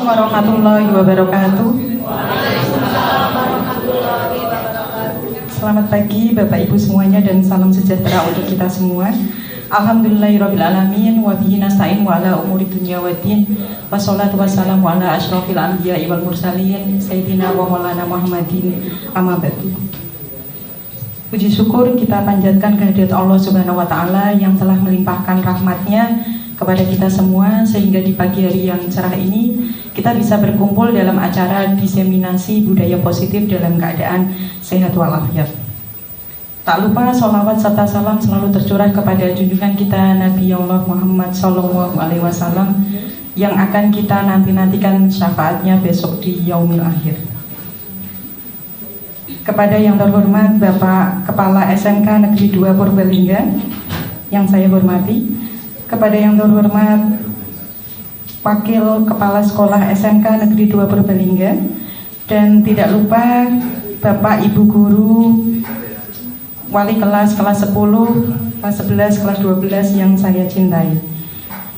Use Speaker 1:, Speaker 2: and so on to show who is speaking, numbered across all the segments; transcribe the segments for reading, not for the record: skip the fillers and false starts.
Speaker 1: warahmatullahi wabarakatuh. Selamat pagi Bapak Ibu semuanya dan salam sejahtera untuk kita semua. Alhamdulillahirrabbilalamin. Wa bihi nasta'in wa ala umuri dunya waddin. Wassalatu wassalamu ala asyrafil anbiya'i wal mursalin Sayyidina wa maulana Muhammadin amma ba'du. Puji syukur kita panjatkan kehadirat Allah Subhanahu wa Ta'ala yang telah melimpahkan rahmatnya kepada kita semua, sehingga di pagi hari yang cerah ini kita bisa berkumpul dalam acara diseminasi budaya positif dalam keadaan sehat walafiat. Tak lupa sholawat serta salam selalu tercurah kepada junjungan kita Nabi Allah Muhammad SAW yang akan kita nantikan syafaatnya besok di yaumil akhir. Kepada yang terhormat Bapak Kepala SMK Negeri 2 Purbalingga yang saya hormati, kepada yang terhormat Wakil Kepala Sekolah SMK Negeri 2 Purbalingga, dan tidak lupa Bapak Ibu Guru, Wali kelas 10, kelas 11, kelas 12 yang saya cintai.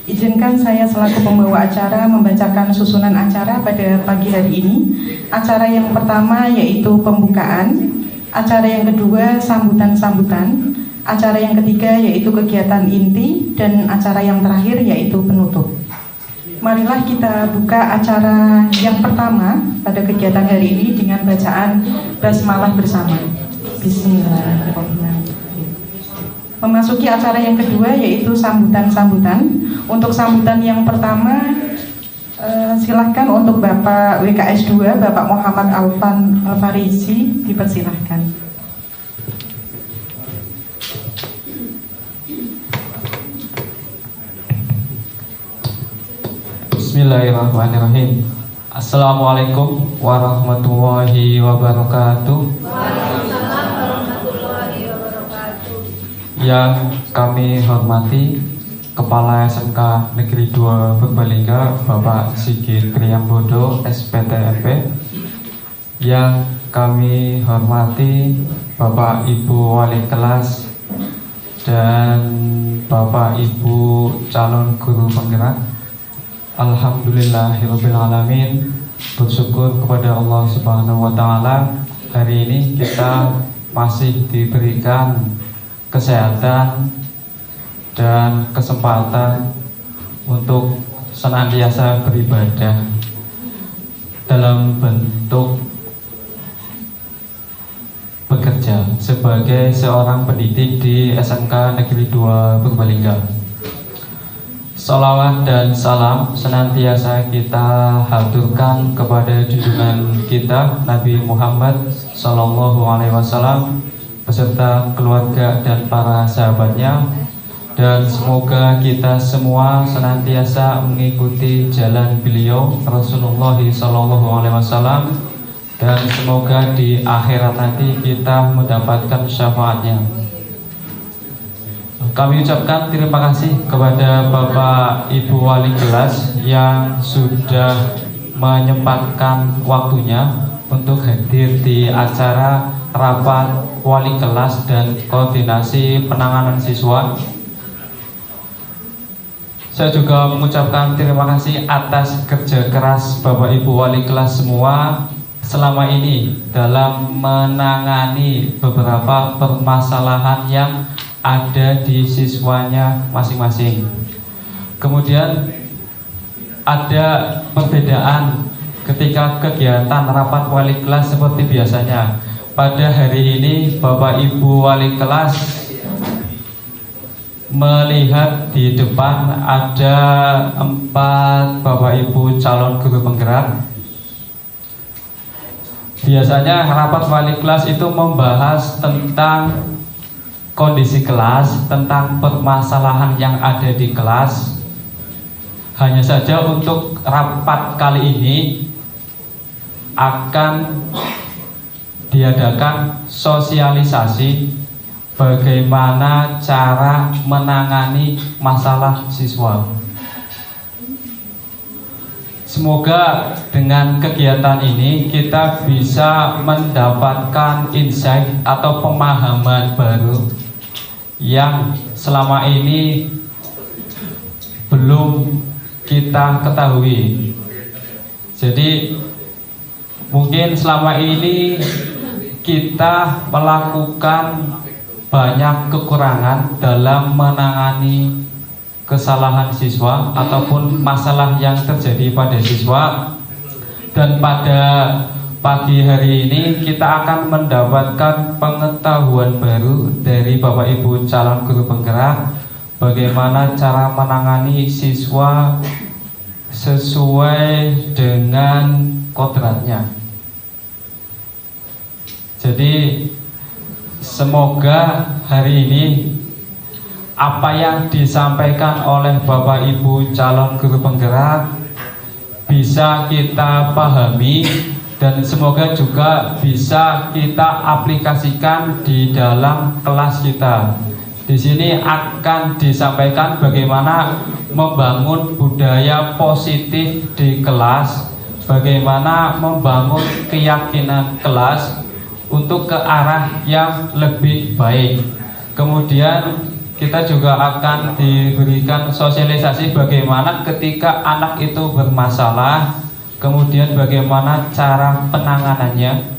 Speaker 1: Izinkan saya selaku pembawa acara membacakan susunan acara pada pagi hari ini. Acara yang pertama yaitu pembukaan, acara yang kedua sambutan-sambutan, acara yang ketiga yaitu kegiatan inti, dan acara yang terakhir yaitu penutup. Marilah kita buka acara yang pertama pada kegiatan hari ini dengan bacaan basmalah bersama. Bismillahirrahmanirrahim. Memasuki acara yang kedua yaitu sambutan-sambutan. Untuk sambutan yang pertama silahkan untuk Bapak WKS 2 Bapak Muhammad Alfan Al-Farisi, dipersilahkan.
Speaker 2: Bismillahirrahmanirrahim. Assalamualaikum warahmatullahi wabarakatuh. Yang kami hormati Kepala SMK Negeri 2 Purbalingga Bapak Sigit Priyambodo SPTMP. Yang kami hormati Bapak Ibu Wali kelas dan Bapak Ibu calon guru penggerak. Alhamdulillahirrabbilalamin. Bersyukur kepada Allah Subhanahu wa Ta'ala, hari ini kita masih diberikan kesehatan dan kesempatan untuk senantiasa beribadah dalam bentuk bekerja sebagai seorang pendidik di SMK Negeri 2 Purbalingga. Salawat dan salam senantiasa kita haturkan kepada junjungan kita Nabi Muhammad SAW beserta keluarga dan para sahabatnya, dan semoga kita semua senantiasa mengikuti jalan beliau Rasulullah SAW, dan semoga di akhirat nanti kita mendapatkan syafaatnya. Kami ucapkan terima kasih kepada Bapak Ibu Wali kelas yang sudah menyempatkan waktunya untuk hadir di acara rapat wali kelas dan koordinasi penanganan siswa. Saya juga mengucapkan terima kasih atas kerja keras Bapak Ibu Wali kelas semua selama ini dalam menangani beberapa permasalahan yang ada di siswanya masing-masing. Kemudian ada perbedaan ketika kegiatan rapat wali kelas seperti biasanya. Pada hari ini Bapak Ibu Wali kelas melihat di depan ada 4 Bapak Ibu calon guru penggerak. Biasanya rapat wali kelas itu membahas tentang kondisi kelas, tentang permasalahan yang ada di kelas. Hanya saja untuk rapat kali ini akan diadakan sosialisasi bagaimana cara menangani masalah siswa. Semoga dengan kegiatan ini kita bisa mendapatkan insight atau pemahaman baru yang selama ini belum kita ketahui. Jadi mungkin selama ini kita melakukan banyak kekurangan dalam menangani kesalahan siswa ataupun masalah yang terjadi pada siswa. Dan pada pagi hari ini kita akan mendapatkan pengetahuan baru dari Bapak Ibu calon guru penggerak, bagaimana cara menangani siswa sesuai dengan kodratnya. Jadi semoga hari ini apa yang disampaikan oleh Bapak Ibu calon guru penggerak bisa kita pahami dan semoga juga bisa kita aplikasikan di dalam kelas kita. Di sini akan disampaikan bagaimana membangun budaya positif di kelas, bagaimana membangun keyakinan kelas untuk ke arah yang lebih baik. Kemudian kita juga akan diberikan sosialisasi bagaimana ketika anak itu bermasalah, kemudian bagaimana cara penanganannya.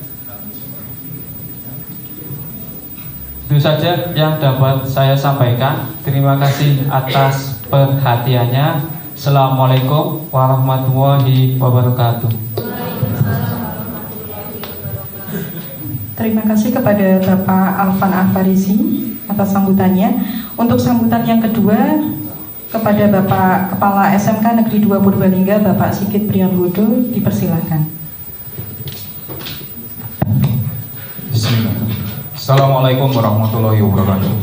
Speaker 2: Itu saja yang dapat saya sampaikan. Terima kasih atas perhatiannya. Assalamualaikum warahmatullahi wabarakatuh.
Speaker 1: Terima kasih kepada Bapak Alvan Alfarisi atas sambutannya. Untuk sambutan yang kedua kepada Bapak Kepala SMK Negeri 2 Purbalingga, Bapak Sigit Priambodo, dipersilakan.
Speaker 3: Bismillah. Assalamualaikum warahmatullahi wabarakatuh.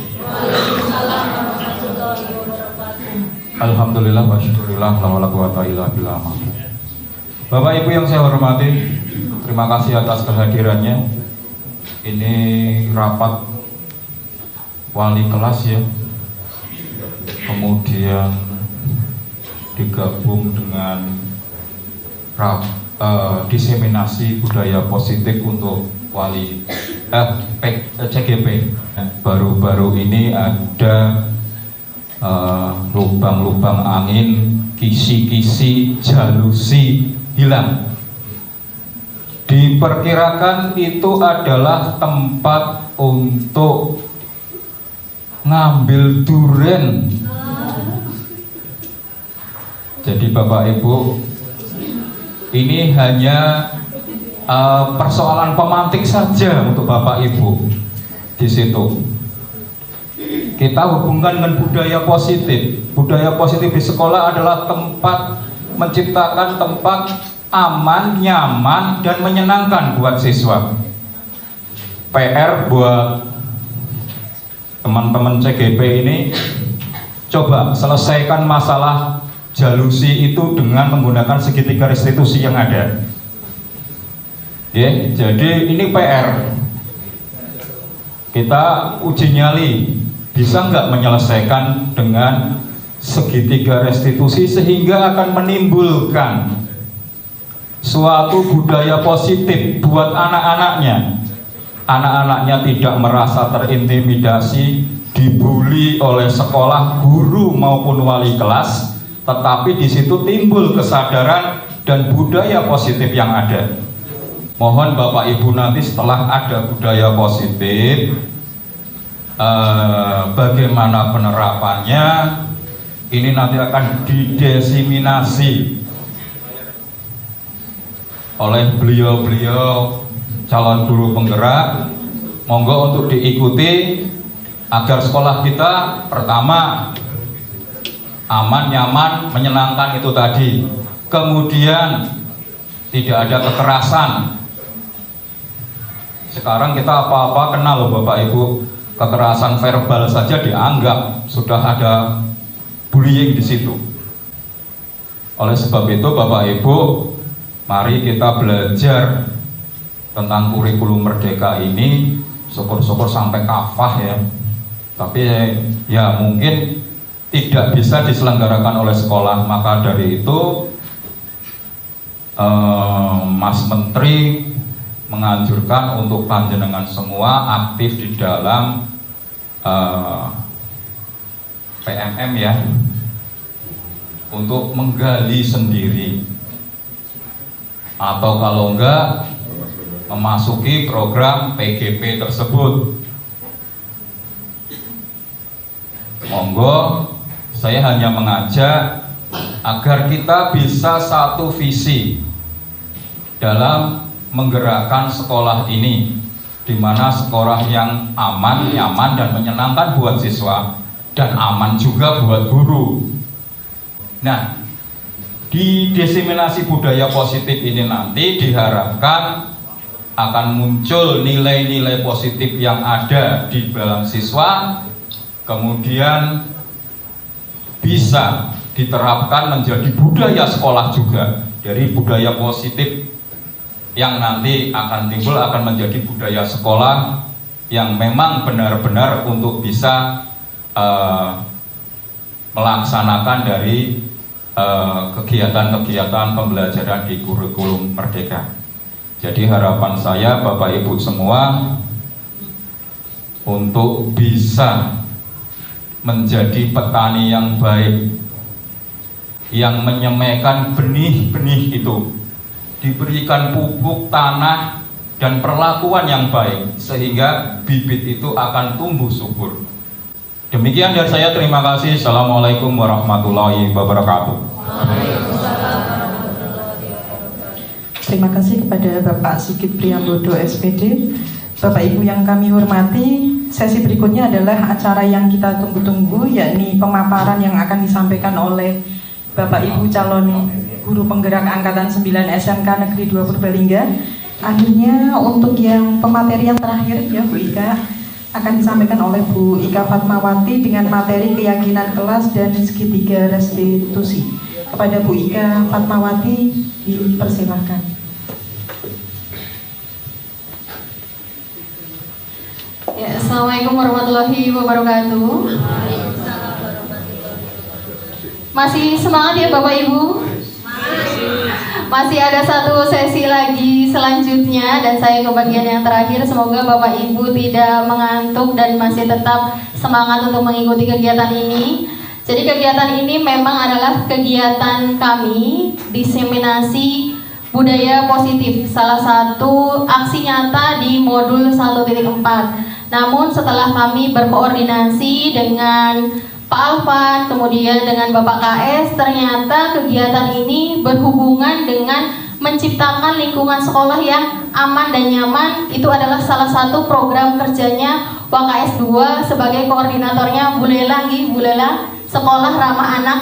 Speaker 3: Alhamdulillah wa syukurillah la wala quwata illa billah. Bapak Ibu yang saya hormati, terima kasih atas kehadirannya. Ini rapat wali kelas ya, kemudian digabung dengan diseminasi budaya positif untuk wali CGP. Baru-baru ini ada lubang-lubang angin, kisi-kisi, jalusi hilang. Diperkirakan itu adalah tempat untuk ngambil duren. Jadi Bapak Ibu, ini hanya persoalan pemantik saja untuk Bapak Ibu di situ. Kita hubungkan dengan budaya positif. Budaya positif di sekolah adalah tempat menciptakan tempat aman, nyaman, dan menyenangkan buat siswa. PR buat teman-teman CGP ini, coba selesaikan masalah jalusi itu dengan menggunakan segitiga restitusi yang ada. Ya, jadi ini PR. Kita uji nyali, bisa nggak menyelesaikan dengan segitiga restitusi sehingga akan menimbulkan suatu budaya positif buat anak-anaknya. Anak-anaknya tidak merasa terintimidasi, dibully oleh sekolah, guru maupun wali kelas, tetapi di situ timbul kesadaran dan budaya positif yang ada. Mohon Bapak Ibu nanti setelah ada budaya positif, bagaimana penerapannya, ini nanti akan didiseminasi oleh beliau-beliau calon guru penggerak. Monggo untuk diikuti agar sekolah kita pertama aman, nyaman, menyenangkan itu tadi. Kemudian tidak ada kekerasan. Sekarang kita apa-apa kenal loh Bapak Ibu, kekerasan verbal saja dianggap sudah ada bullying di situ. Oleh sebab itu Bapak Ibu, mari kita belajar tentang kurikulum merdeka ini, syukur-syukur sampai kafah ya. Tapi ya mungkin tidak bisa diselenggarakan oleh sekolah. Maka dari itu Mas Menteri menganjurkan untuk panjenengan semua aktif di dalam PMM ya, untuk menggali sendiri atau kalau enggak memasuki program PGP tersebut. Monggo, saya hanya mengajak agar kita bisa satu visi dalam menggerakkan sekolah ini, di mana sekolah yang aman, nyaman, dan menyenangkan buat siswa, dan aman juga buat guru. Nah, di diseminasi budaya positif ini nanti diharapkan akan muncul nilai-nilai positif yang ada di dalam siswa, kemudian bisa diterapkan menjadi budaya sekolah juga. Dari budaya positif yang nanti akan timbul akan menjadi budaya sekolah yang memang benar-benar untuk bisa melaksanakan dari kegiatan-kegiatan pembelajaran di kurikulum Merdeka. Jadi harapan saya Bapak Ibu semua untuk bisa menjadi petani yang baik, yang menyemaikan benih-benih itu, diberikan pupuk tanah dan perlakuan yang baik, sehingga bibit itu akan tumbuh subur. Demikian dari saya, terima kasih. Assalamualaikum warahmatullahi wabarakatuh.
Speaker 1: Terima kasih kepada Bapak Sigit Priambodo SPD. Bapak Ibu yang kami hormati, sesi berikutnya adalah acara yang kita tunggu-tunggu, yakni pemaparan yang akan disampaikan oleh Bapak Ibu calon guru penggerak Angkatan 9 SMK Negeri 2 Purbalingga. Akhirnya untuk yang pemateri yang terakhir ya Bu Ika, akan disampaikan oleh Bu Ika Fatmawati dengan materi keyakinan kelas dan segitiga restitusi. Kepada Bu Ika Fatmawati dipersilahkan.
Speaker 4: Ya, Assalamualaikum warahmatullahi wabarakatuh. Masih semangat ya Bapak Ibu? Masih ada satu sesi lagi selanjutnya dan saya ke bagian yang terakhir. Semoga Bapak Ibu tidak mengantuk dan masih tetap semangat untuk mengikuti kegiatan ini. Jadi kegiatan ini memang adalah kegiatan kami diseminasi budaya positif, salah satu aksi nyata di modul 1.4. Namun setelah kami berkoordinasi dengan Pak Alvan, kemudian dengan Bapak KS, ternyata kegiatan ini berhubungan dengan menciptakan lingkungan sekolah yang aman dan nyaman. Itu adalah salah satu program kerjanya WKS 2 sebagai koordinatornya Bu Lela, Bu Lela, Sekolah Ramah Anak.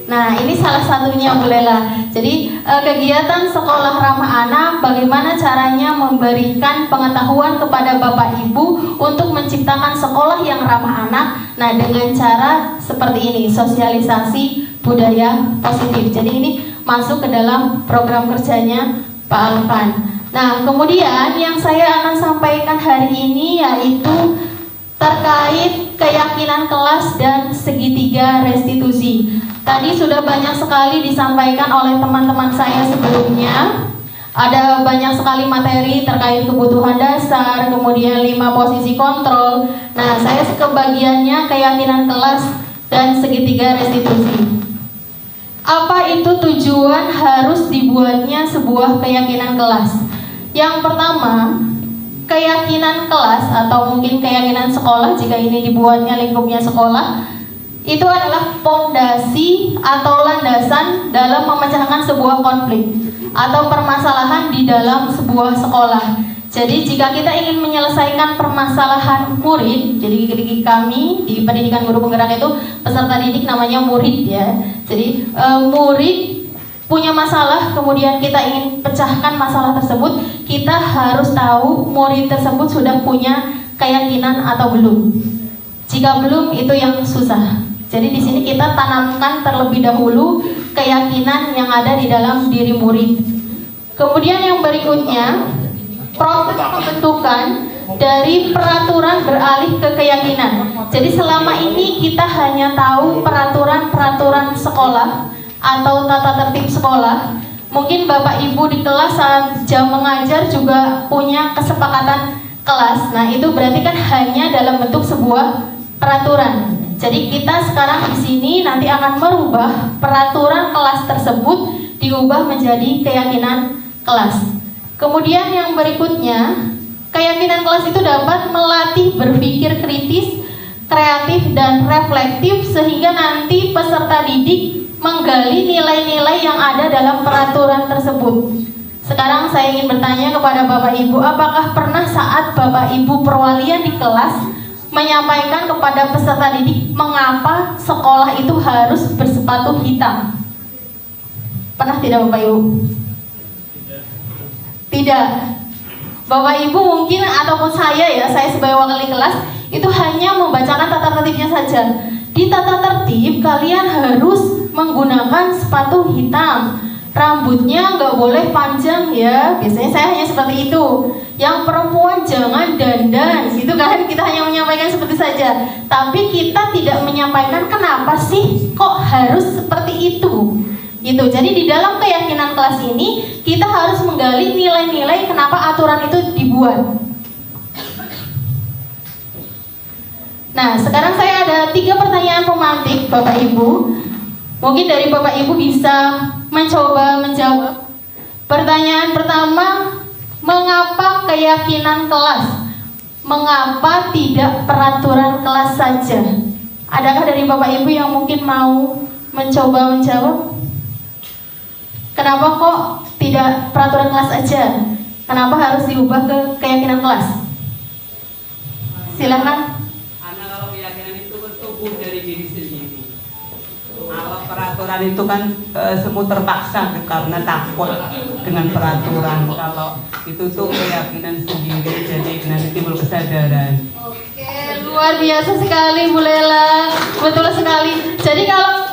Speaker 4: Nah, ini salah satunya Bu Lela. Jadi kegiatan Sekolah Ramah Anak, bagaimana caranya memberikan pengetahuan kepada Bapak Ibu untuk menciptakan sekolah yang ramah anak. Nah, dengan cara seperti ini, sosialisasi budaya positif. Jadi ini masuk ke dalam program kerjanya Pak Alvan. Nah, kemudian yang saya akan sampaikan hari ini yaitu terkait keyakinan kelas dan segitiga restitusi. Tadi sudah banyak sekali disampaikan oleh teman-teman saya sebelumnya. Ada banyak sekali materi terkait kebutuhan dasar, kemudian 5 posisi kontrol. Nah, saya kebagiannya keyakinan kelas dan segitiga restitusi. Apa itu tujuan harus dibuatnya sebuah keyakinan kelas? Yang pertama, keyakinan kelas atau mungkin keyakinan sekolah, jika ini dibuatnya lingkupnya sekolah, itu adalah fondasi atau landasan dalam memecahkan sebuah konflik atau permasalahan di dalam sebuah sekolah. Jadi jika kita ingin menyelesaikan permasalahan murid, jadi kami di pendidikan guru penggerak itu peserta didik namanya murid ya. Jadi murid punya masalah, kemudian kita ingin pecahkan masalah tersebut, kita harus tahu murid tersebut sudah punya keyakinan atau belum. Jika belum, itu yang susah. Jadi di sini kita tanamkan terlebih dahulu keyakinan yang ada di dalam diri murid. Kemudian yang berikutnya, proses pembentukan dari peraturan beralih ke keyakinan. Jadi selama ini kita hanya tahu peraturan-peraturan sekolah atau tata tertib sekolah. Mungkin Bapak Ibu di kelas saat jam mengajar juga punya kesepakatan kelas. Nah, itu berarti kan hanya dalam bentuk sebuah peraturan. Jadi kita sekarang di sini nanti akan merubah peraturan kelas tersebut, diubah menjadi keyakinan kelas. Kemudian yang berikutnya, keyakinan kelas itu dapat melatih berpikir kritis, kreatif, dan reflektif sehingga nanti peserta didik menggali nilai-nilai yang ada dalam peraturan tersebut. Sekarang saya ingin bertanya kepada Bapak Ibu, apakah pernah saat Bapak Ibu perwalian di kelas menyampaikan kepada peserta didik mengapa sekolah itu harus bersepatu hitam? Pernah tidak Bapak Ibu? Tidak. Bapak Ibu mungkin ataupun saya sebagai wali kelas itu hanya membacakan tata tertibnya saja. Di tata tertib kalian harus menggunakan sepatu hitam, rambutnya nggak boleh panjang ya. Biasanya saya hanya seperti itu. Yang perempuan jangan dandan, gitu kan? Kita hanya menyampaikan seperti saja. Tapi kita tidak menyampaikan kenapa sih kok harus seperti itu. Gitu. Jadi di dalam keyakinan kelas ini kita harus menggali nilai-nilai kenapa aturan itu dibuat. Nah, sekarang saya ada 3 pertanyaan pemantik Bapak Ibu. Mungkin dari Bapak Ibu bisa mencoba menjawab. Pertanyaan pertama, mengapa keyakinan kelas? Mengapa tidak peraturan kelas saja? Adakah dari Bapak Ibu yang mungkin mau mencoba menjawab? Kenapa kok tidak peraturan kelas aja? Kenapa harus diubah ke keyakinan kelas? Silakan.
Speaker 5: Karena kalau keyakinan itu kan tumbuh dari diri sendiri. Kalau peraturan itu kan semua terpaksa karena takut dengan peraturan. Kalau itu tuh keyakinan sendiri, jadi nanti timbul kesadaran.
Speaker 4: Oke, luar biasa sekali Bu Lela. Betul sekali. Jadi kalau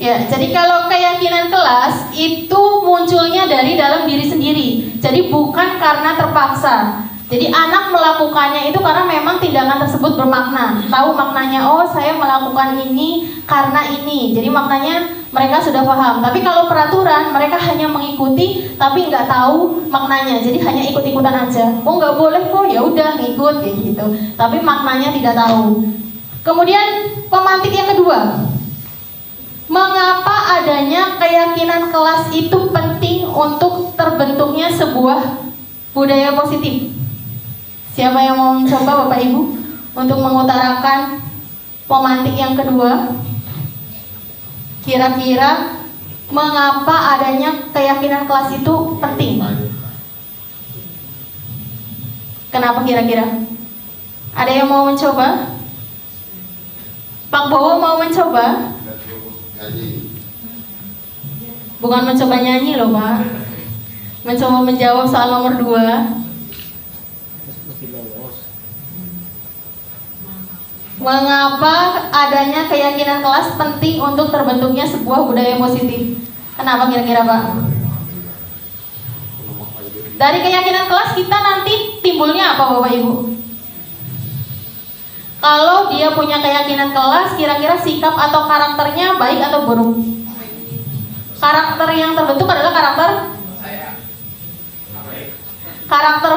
Speaker 4: ya, jadi kalau keyakinan kelas itu munculnya dari dalam diri sendiri. Jadi bukan karena terpaksa. Jadi anak melakukannya itu karena memang tindakan tersebut bermakna. Tahu maknanya, oh saya melakukan ini karena ini. Jadi maknanya mereka sudah paham. Tapi kalau peraturan mereka hanya mengikuti tapi nggak tahu maknanya. Jadi hanya ikut-ikutan aja. Oh nggak boleh kok, ya udah ngikut kayak gitu. Tapi maknanya tidak tahu. Kemudian pemantik yang kedua. Mengapa adanya keyakinan kelas itu penting untuk terbentuknya sebuah budaya positif? Siapa yang mau mencoba Bapak Ibu untuk mengutarakan pemantik yang kedua? Kira-kira mengapa adanya keyakinan kelas itu penting? Kenapa kira-kira? Ada yang mau mencoba? Pak Bowo mau mencoba? Bukan mencoba nyanyi loh Pak, mencoba menjawab soal nomor 2. Mengapa adanya keyakinan kelas penting untuk terbentuknya sebuah budaya positif? Kenapa kira-kira Pak? Dari keyakinan kelas kita nanti timbulnya apa Bapak Ibu? Kalau dia punya keyakinan kelas, kira-kira sikap atau karakternya baik atau buruk? Karakter yang terbentuk adalah karakter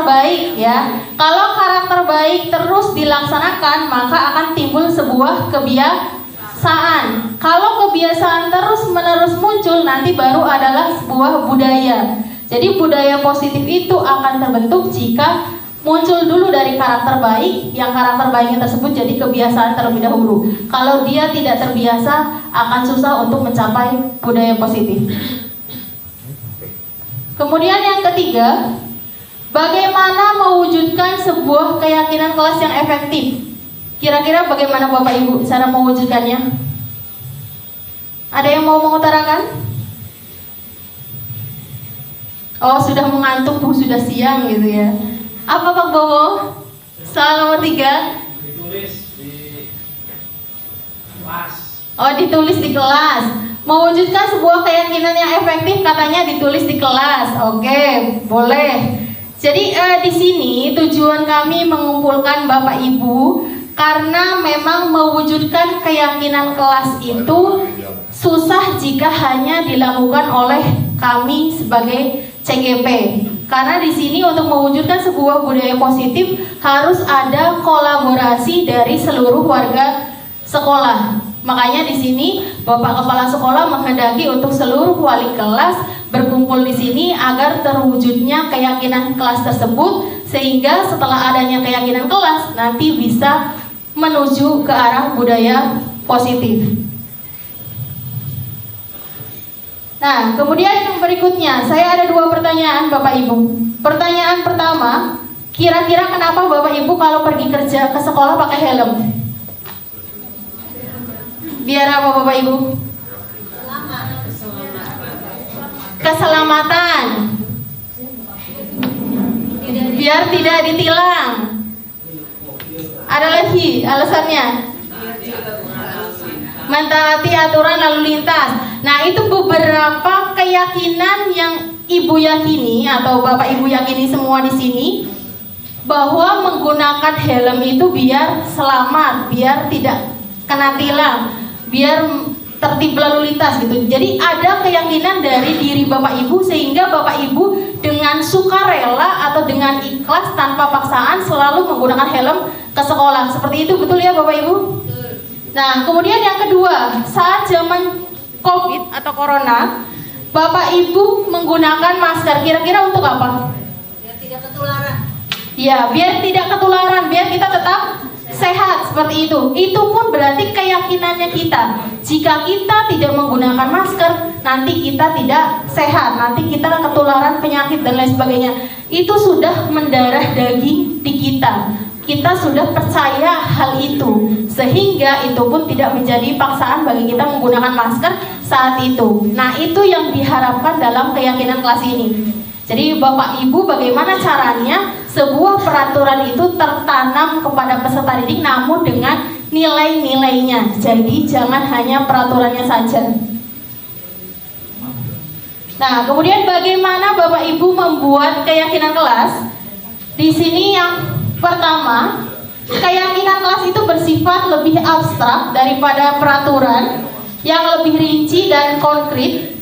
Speaker 4: baik ya. Kalau karakter baik terus dilaksanakan, maka akan timbul sebuah kebiasaan. Kalau kebiasaan terus-menerus muncul, nanti baru adalah sebuah budaya. Jadi budaya positif itu akan terbentuk jika muncul dulu dari karakter baik, yang karakter baiknya tersebut jadi kebiasaan terlebih dahulu. Kalau dia tidak terbiasa, akan susah untuk mencapai budaya positif. Kemudian yang ketiga, bagaimana mewujudkan sebuah keyakinan kelas yang efektif? Kira-kira bagaimana Bapak Ibu cara mewujudkannya? Ada yang mau mengutarakan? Oh, sudah mengantuk Bu, sudah siang gitu ya. Apa Pak Bowo? Soal nomor 3.
Speaker 5: Ditulis di kelas.
Speaker 4: Oh, ditulis di kelas. Mewujudkan sebuah keyakinan yang efektif katanya ditulis di kelas. Oke, boleh. Jadi di sini tujuan kami mengumpulkan Bapak Ibu karena memang mewujudkan keyakinan kelas itu susah jika hanya dilakukan oleh kami sebagai CGP. Karena di sini untuk mewujudkan sebuah budaya positif harus ada kolaborasi dari seluruh warga sekolah. Makanya di sini Bapak Kepala Sekolah menghendaki untuk seluruh wali kelas berkumpul di sini agar terwujudnya keyakinan kelas tersebut, sehingga setelah adanya keyakinan kelas nanti bisa menuju ke arah budaya positif. Nah, kemudian yang berikutnya, saya ada 2 pertanyaan Bapak Ibu. Pertanyaan pertama, kira-kira kenapa Bapak Ibu kalau pergi kerja ke sekolah pakai helm? Biar apa Bapak Ibu? Keselamatan. Biar tidak ditilang. Ada lagi alasannya? Mentaati aturan lalu lintas. Nah, itu beberapa keyakinan yang Ibu yakini atau Bapak Ibu yakini semua di sini, bahwa menggunakan helm itu biar selamat, biar tidak kena tilang, biar tertib lalu lintas gitu. Jadi ada keyakinan dari diri Bapak Ibu sehingga Bapak Ibu dengan sukarela atau dengan ikhlas tanpa paksaan selalu menggunakan helm ke sekolah. Seperti itu, betul ya Bapak Ibu? Nah, kemudian yang kedua, saat zaman COVID atau Corona, Bapak Ibu menggunakan masker. Kira-kira untuk apa?
Speaker 6: Biar tidak ketularan.
Speaker 4: Ya, biar tidak ketularan, biar kita tetap sehat, seperti itu. Itu pun berarti keyakinannya kita. Jika kita tidak menggunakan masker, nanti kita tidak sehat, nanti kita ketularan penyakit dan lain sebagainya. Itu sudah mendarah daging di kita. Kita sudah percaya hal itu, sehingga itu pun tidak menjadi paksaan bagi kita menggunakan masker saat itu. Nah, itu yang diharapkan dalam keyakinan kelas ini. Jadi Bapak Ibu, bagaimana caranya sebuah peraturan itu tertanam kepada peserta didik namun dengan nilai-nilainya. Jadi jangan hanya peraturannya saja. Nah, kemudian bagaimana Bapak Ibu membuat keyakinan kelas? Di sini yang pertama, keyakinan kelas itu bersifat lebih abstrak daripada peraturan yang lebih rinci dan konkret.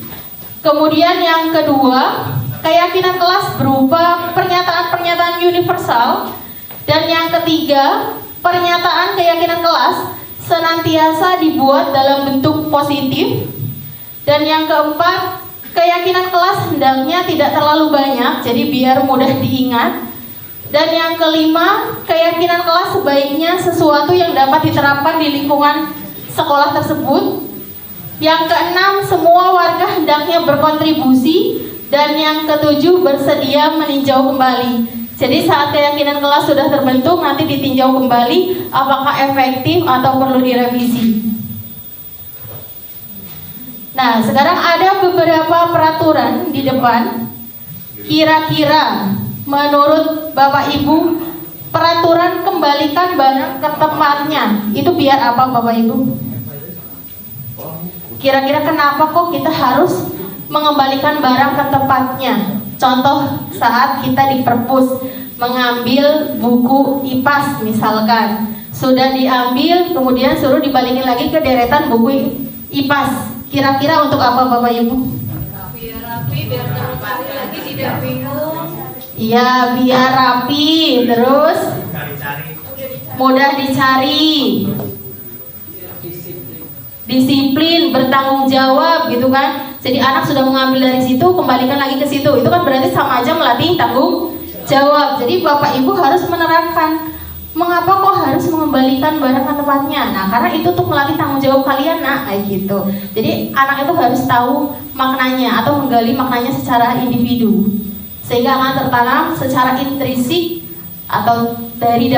Speaker 4: Kemudian yang kedua, keyakinan kelas berupa pernyataan-pernyataan universal. Dan yang ketiga, pernyataan keyakinan kelas senantiasa dibuat dalam bentuk positif. Dan yang keempat, keyakinan kelas hendaknya tidak terlalu banyak, jadi biar mudah diingat. Dan yang kelima, keyakinan kelas sebaiknya sesuatu yang dapat diterapkan di lingkungan sekolah tersebut. Yang keenam, semua warga hendaknya berkontribusi. Dan yang ketujuh, bersedia meninjau kembali. Jadi saat keyakinan kelas sudah terbentuk, nanti ditinjau kembali apakah efektif atau perlu direvisi. Nah, sekarang ada beberapa peraturan di depan. Kira-kira menurut Bapak Ibu, peraturan kembalikan barang ke tempatnya itu biar apa Bapak Ibu? Kira-kira kenapa kok kita harus mengembalikan barang ke tempatnya? Contoh saat kita di perpus mengambil buku IPAS misalkan, sudah diambil kemudian suruh dibalikin lagi ke deretan buku IPAS. Kira-kira untuk apa Bapak Ibu?
Speaker 6: Biar rapi, biar tercari lagi, tidak bingung.
Speaker 4: Iya, biar rapi, terus mudah dicari, disiplin, bertanggung jawab gitu kan. Jadi anak sudah mengambil dari situ, kembalikan lagi ke situ. Itu kan berarti sama aja melatih tanggung jawab. Jadi Bapak Ibu harus menerapkan, mengapa kok harus mengembalikan barang ke tempatnya? Nah, karena itu untuk melatih tanggung jawab kalian, nak, kayak gitu. Jadi anak itu harus tahu maknanya atau menggali maknanya secara individu, sehingga akan tertanam secara intrinsik atau dari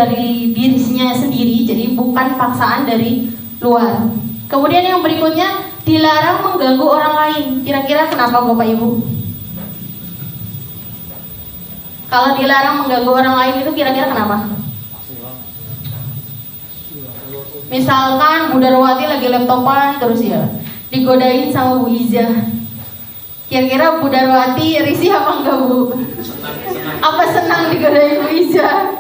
Speaker 4: dirinya sendiri. Jadi bukan paksaan dari luar. Kemudian yang berikutnya, dilarang mengganggu orang lain. Kira-kira kenapa Bapak Ibu? Kalau dilarang mengganggu orang lain itu kira-kira kenapa? Misalkan Bu Darwati lagi laptopan terus ya, digodain sama Bu Iza. Kira-kira Bu Darwati risih apa enggak Bu? Apa senang digodain Bu Iza?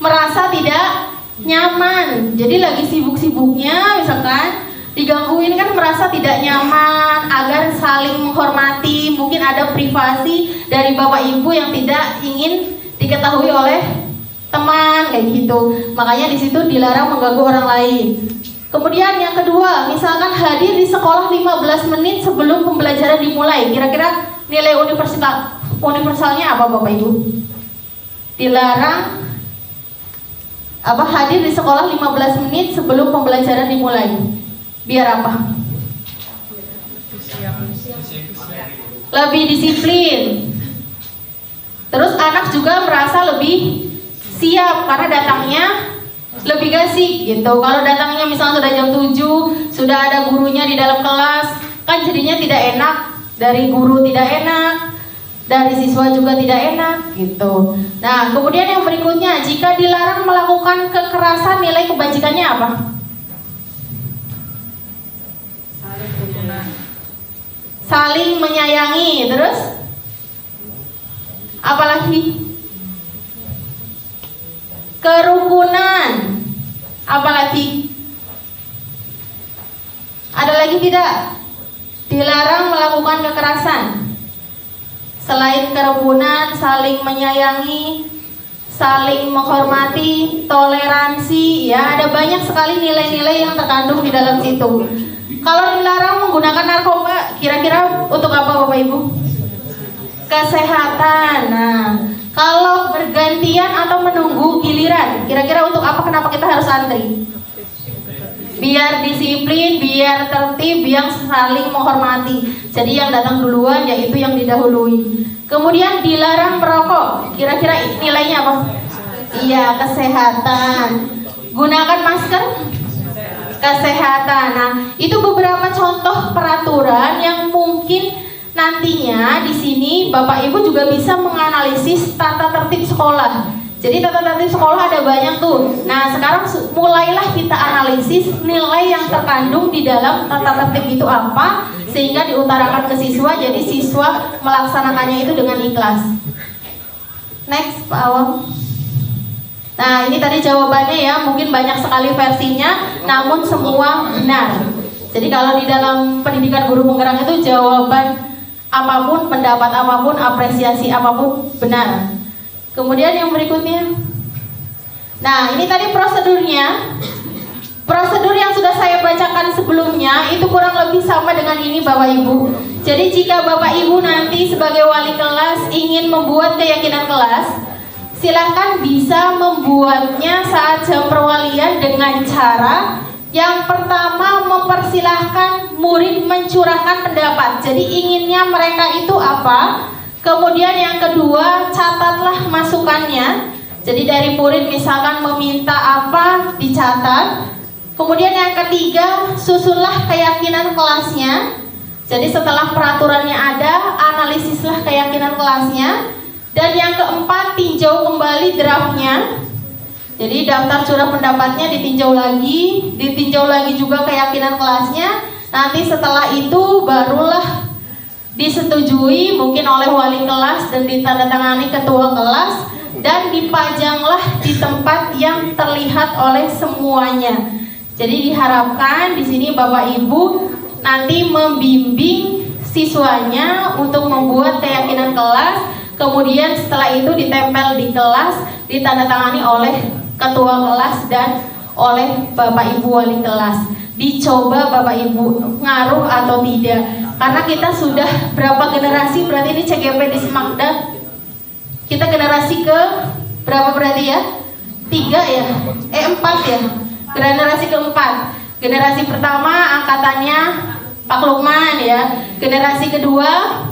Speaker 4: Merasa tidak nyaman. Jadi lagi sibuk-sibuknya misalkan digangguin kan merasa tidak nyaman. Agar saling menghormati, mungkin ada privasi dari Bapak Ibu yang tidak ingin diketahui oleh teman kayak gitu. Makanya di situ dilarang mengganggu orang lain. Kemudian yang kedua, misalkan hadir di sekolah 15 menit sebelum pembelajaran dimulai. Kira-kira nilai universalnya apa Bapak Ibu? Dilarang hadir di sekolah 15 menit sebelum pembelajaran dimulai. Biar apa? Lebih disiplin. Terus anak juga merasa lebih siap karena datangnya lebih gasik gitu. Kalau datangnya misalnya sudah jam 7, sudah ada gurunya di dalam kelas, kan jadinya tidak enak. Dari guru tidak enak, dari siswa juga tidak enak gitu. Nah, kemudian yang berikutnya, jika dilarang melakukan kekerasan, nilai kebajikannya apa? Saling menyayangi. Terus apalagi? Kerukunan. Apalagi? Ada lagi tidak? Dilarang melakukan kekerasan. Selain kerukunan, saling menyayangi, saling menghormati, toleransi, ya ada banyak sekali nilai-nilai yang terkandung di dalam situ. Kalau dilarang menggunakan narkoba, kira-kira untuk apa Bapak Ibu? Kesehatan. Nah, kalau bergantian atau menunggu giliran, kira-kira untuk apa? Kenapa kita harus antri? Biar disiplin, biar tertib, yang saling menghormati. Jadi yang datang duluan yaitu yang didahului. Kemudian dilarang merokok. Kira-kira nilainya apa? Iya, kesehatan. Gunakan masker. Kesehatan. Nah, itu beberapa contoh peraturan yang mungkin nantinya di sini Bapak Ibu juga bisa menganalisis tata tertib sekolah. Jadi tata tertib sekolah ada banyak tuh. Nah, sekarang mulailah kita analisis nilai yang terkandung di dalam tata tertib itu apa, sehingga diutarakan ke siswa, jadi siswa melaksanakannya itu dengan ikhlas. Next, Pak Awang. Nah, ini tadi jawabannya ya, mungkin banyak sekali versinya, namun semua benar. Jadi kalau di dalam pendidikan guru penggerak itu jawaban apapun, pendapat apapun, apresiasi apapun benar. Kemudian yang berikutnya, nah ini tadi prosedurnya. Prosedur yang sudah saya bacakan sebelumnya itu kurang lebih sama dengan ini Bapak Ibu. Jadi jika Bapak Ibu nanti sebagai wali kelas ingin membuat keyakinan kelas, silahkan bisa membuatnya saat jam perwalian dengan cara yang pertama mempersilahkan murid mencurahkan pendapat. Jadi inginnya mereka itu apa? Kemudian yang kedua, catatlah masukannya. Jadi dari murid misalkan meminta apa, dicatat. Kemudian yang ketiga, susunlah keyakinan kelasnya. Jadi setelah peraturannya ada, analisislah keyakinan kelasnya. Dan yang keempat, tinjau kembali draftnya. Jadi daftar curah pendapatnya ditinjau lagi juga keyakinan kelasnya. Nanti setelah itu barulah disetujui mungkin oleh wali kelas dan ditandatangani ketua kelas dan dipajanglah di tempat yang terlihat oleh semuanya. Jadi diharapkan di sini Bapak Ibu nanti membimbing siswanya untuk membuat keyakinan kelas, kemudian setelah itu ditempel di kelas, ditandatangani oleh ketua kelas dan oleh Bapak Ibu wali kelas. Dicoba Bapak Ibu ngaruh atau tidak. Karena kita sudah berapa generasi, berarti ini CGP di Semakda. Kita generasi ke berapa berarti ya? 3 ya? 4 ya? Generasi keempat. Generasi pertama angkatannya Pak Lukman ya. Generasi kedua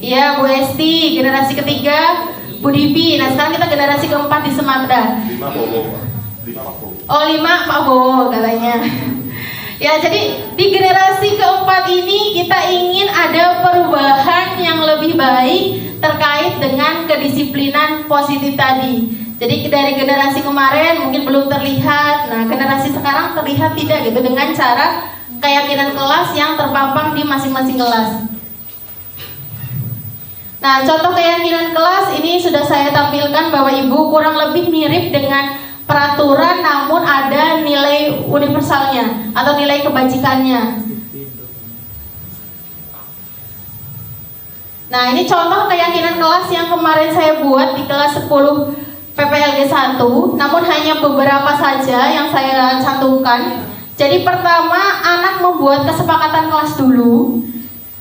Speaker 4: ya Bu Esti. Generasi ketiga Bu Dipi. Nah sekarang kita generasi keempat di Semakda. 5 Pak Bowo katanya. Ya, jadi di generasi keempat ini kita ingin ada perubahan yang lebih baik terkait dengan kedisiplinan positif tadi. Jadi dari generasi kemarin mungkin belum terlihat, nah generasi sekarang terlihat tidak gitu dengan cara keyakinan kelas yang terpampang di masing-masing kelas. Nah, contoh keyakinan kelas ini sudah saya tampilkan Bapak Ibu, kurang lebih mirip dengan peraturan namun ada nilai universalnya atau nilai kebajikannya. Nah ini contoh keyakinan kelas yang kemarin saya buat di kelas 10 P PPLG 1, namun hanya beberapa saja yang saya cantumkan. Jadi pertama, anak membuat kesepakatan kelas dulu.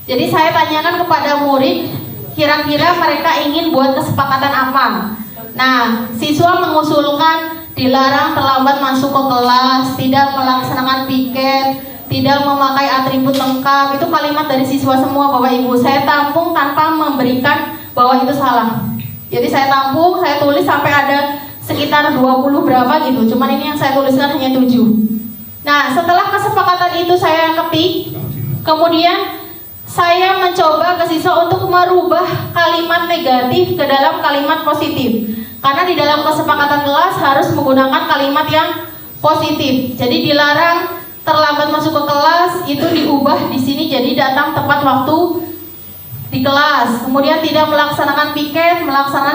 Speaker 4: Jadi saya tanyakan kepada murid, kira-kira mereka ingin buat kesepakatan apa. Nah, siswa mengusulkan dilarang terlambat masuk ke kelas, tidak melaksanakan piket, tidak memakai atribut lengkap. Itu kalimat dari siswa semua, Bapak Ibu. Saya tampung tanpa memberikan bahwa itu salah. Jadi saya tampung, saya tulis sampai ada sekitar 20 berapa gitu. Cuman ini yang saya tuliskan hanya 7. Nah, setelah kesepakatan itu saya ketik, kemudian saya mencoba ke siswa untuk merubah kalimat negatif ke dalam kalimat positif. Karena di dalam kesepakatan kelas harus menggunakan kalimat yang positif. Jadi dilarang terlambat masuk ke kelas, itu diubah di sini jadi datang tepat waktu di kelas. Kemudian tidak melaksanakan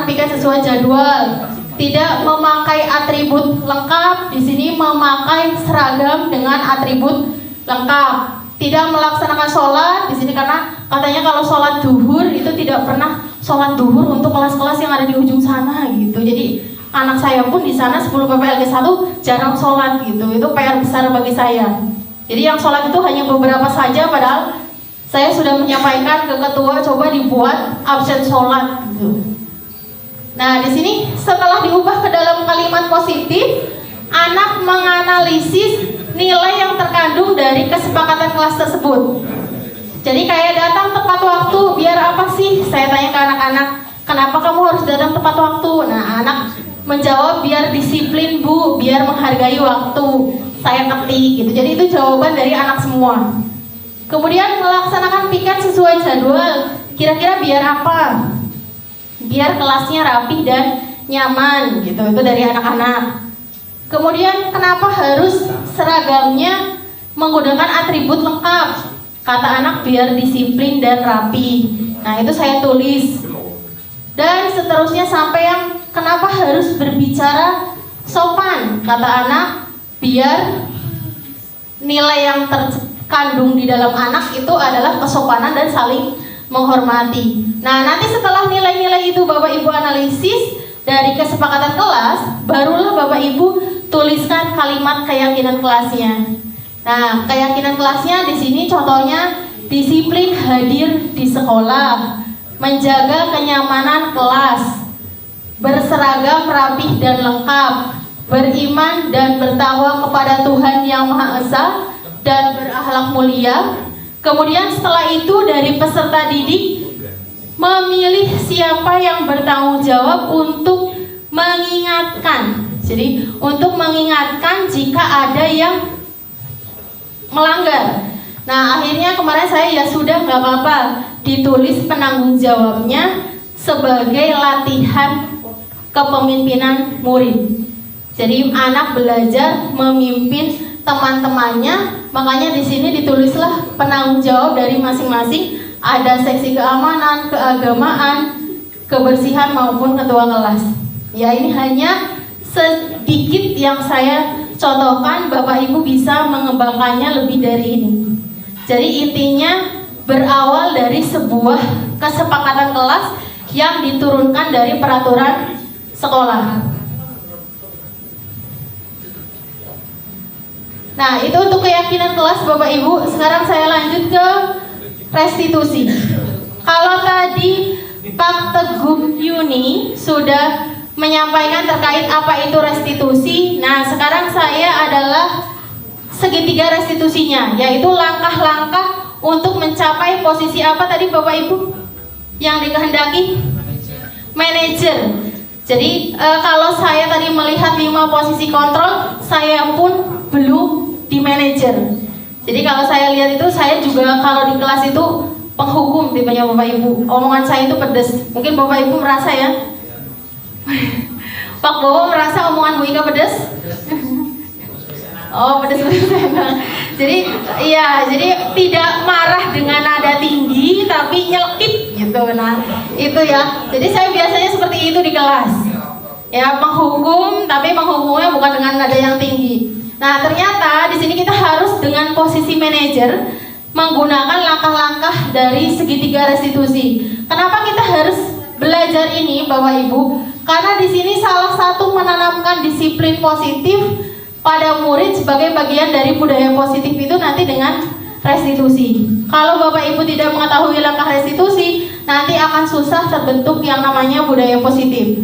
Speaker 4: piket sesuai jadwal. Tidak memakai atribut lengkap, di sini memakai seragam dengan atribut lengkap. Tidak melaksanakan sholat di sini karena katanya kalau sholat duhur itu tidak pernah sholat duhur untuk kelas-kelas yang ada di ujung sana gitu. Jadi anak saya pun di sana 10 PPLG 1 jarang sholat gitu. Itu PR besar bagi saya. Jadi yang sholat itu hanya beberapa saja, padahal saya sudah menyampaikan ke ketua coba dibuat absen sholat gitu. Nah, di sini setelah diubah ke dalam kalimat positif, anak menganalisis nilai yang terkandung dari kesepakatan kelas tersebut. Jadi kayak datang tepat waktu, biar apa sih? Saya tanya ke anak-anak, kenapa kamu harus datang tepat waktu? Nah, anak menjawab biar disiplin Bu, biar menghargai waktu. Saya ketik gitu. Jadi itu jawaban dari anak semua. Kemudian melaksanakan piket sesuai jadwal. Kira-kira biar apa? Biar kelasnya rapi dan nyaman gitu. Itu dari anak-anak. Kemudian kenapa harus seragamnya menggunakan atribut lengkap? Kata anak biar disiplin dan rapi. Nah, itu saya tulis. Dan seterusnya sampai yang kenapa harus berbicara sopan? Kata anak biar nilai yang terkandung di dalam anak itu adalah kesopanan dan saling menghormati. Nah, nanti setelah nilai-nilai itu Bapak Ibu analisis dari kesepakatan kelas, barulah Bapak Ibu tuliskan kalimat keyakinan kelasnya. Nah, keyakinan kelasnya di sini contohnya disiplin hadir di sekolah, menjaga kenyamanan kelas, berseragam rapih dan lengkap, beriman dan bertakwa kepada Tuhan Yang Maha Esa dan berakhlak mulia. Kemudian setelah itu dari peserta didik memilih siapa yang bertanggung jawab untuk mengingatkan. Jadi untuk mengingatkan jika ada yang melanggar. Nah, akhirnya kemarin saya ya sudah nggak apa-apa ditulis penanggung jawabnya sebagai latihan kepemimpinan murid. Jadi anak belajar memimpin teman-temannya, makanya di sini ditulislah penanggung jawab dari masing-masing. Ada seksi keamanan, keagamaan, kebersihan maupun ketua kelas. Ya, ini hanya sedikit yang saya contohkan, Bapak Ibu bisa mengembangkannya lebih dari ini. Jadi intinya berawal dari sebuah kesepakatan kelas yang diturunkan dari peraturan sekolah. Nah, itu untuk keyakinan kelas Bapak Ibu. Sekarang saya lanjut ke restitusi. Kalau tadi Pak Teguh Yuni sudah menyampaikan terkait apa itu restitusi. Nah, sekarang saya adalah segitiga restitusinya, yaitu langkah-langkah untuk mencapai posisi apa tadi Bapak Ibu yang dikehendaki? Manajer. Jadi kalau saya tadi melihat 5 posisi kontrol, saya pun belum di manajer. Jadi kalau saya lihat itu, saya juga kalau di kelas itu penghukum tipenya Bapak Ibu. Omongan saya itu pedes. Mungkin Bapak Ibu merasa ya. Pak Bowo merasa omongan Bu Ika pedes? Oh, pedes. Jadi iya, jadi tidak marah dengan nada tinggi tapi nyelkit gitu. Nah, itu ya. Jadi saya biasanya seperti itu di kelas. Ya, menghukum tapi menghukumnya bukan dengan nada yang tinggi. Nah, ternyata di sini kita harus dengan posisi manajer menggunakan langkah-langkah dari segitiga restitusi. Kenapa kita harus belajar ini Bapak Ibu, karena di sini salah satu menanamkan disiplin positif pada murid sebagai bagian dari budaya positif itu nanti dengan restitusi. Kalau Bapak Ibu tidak mengetahui langkah restitusi, nanti akan susah terbentuk yang namanya budaya positif.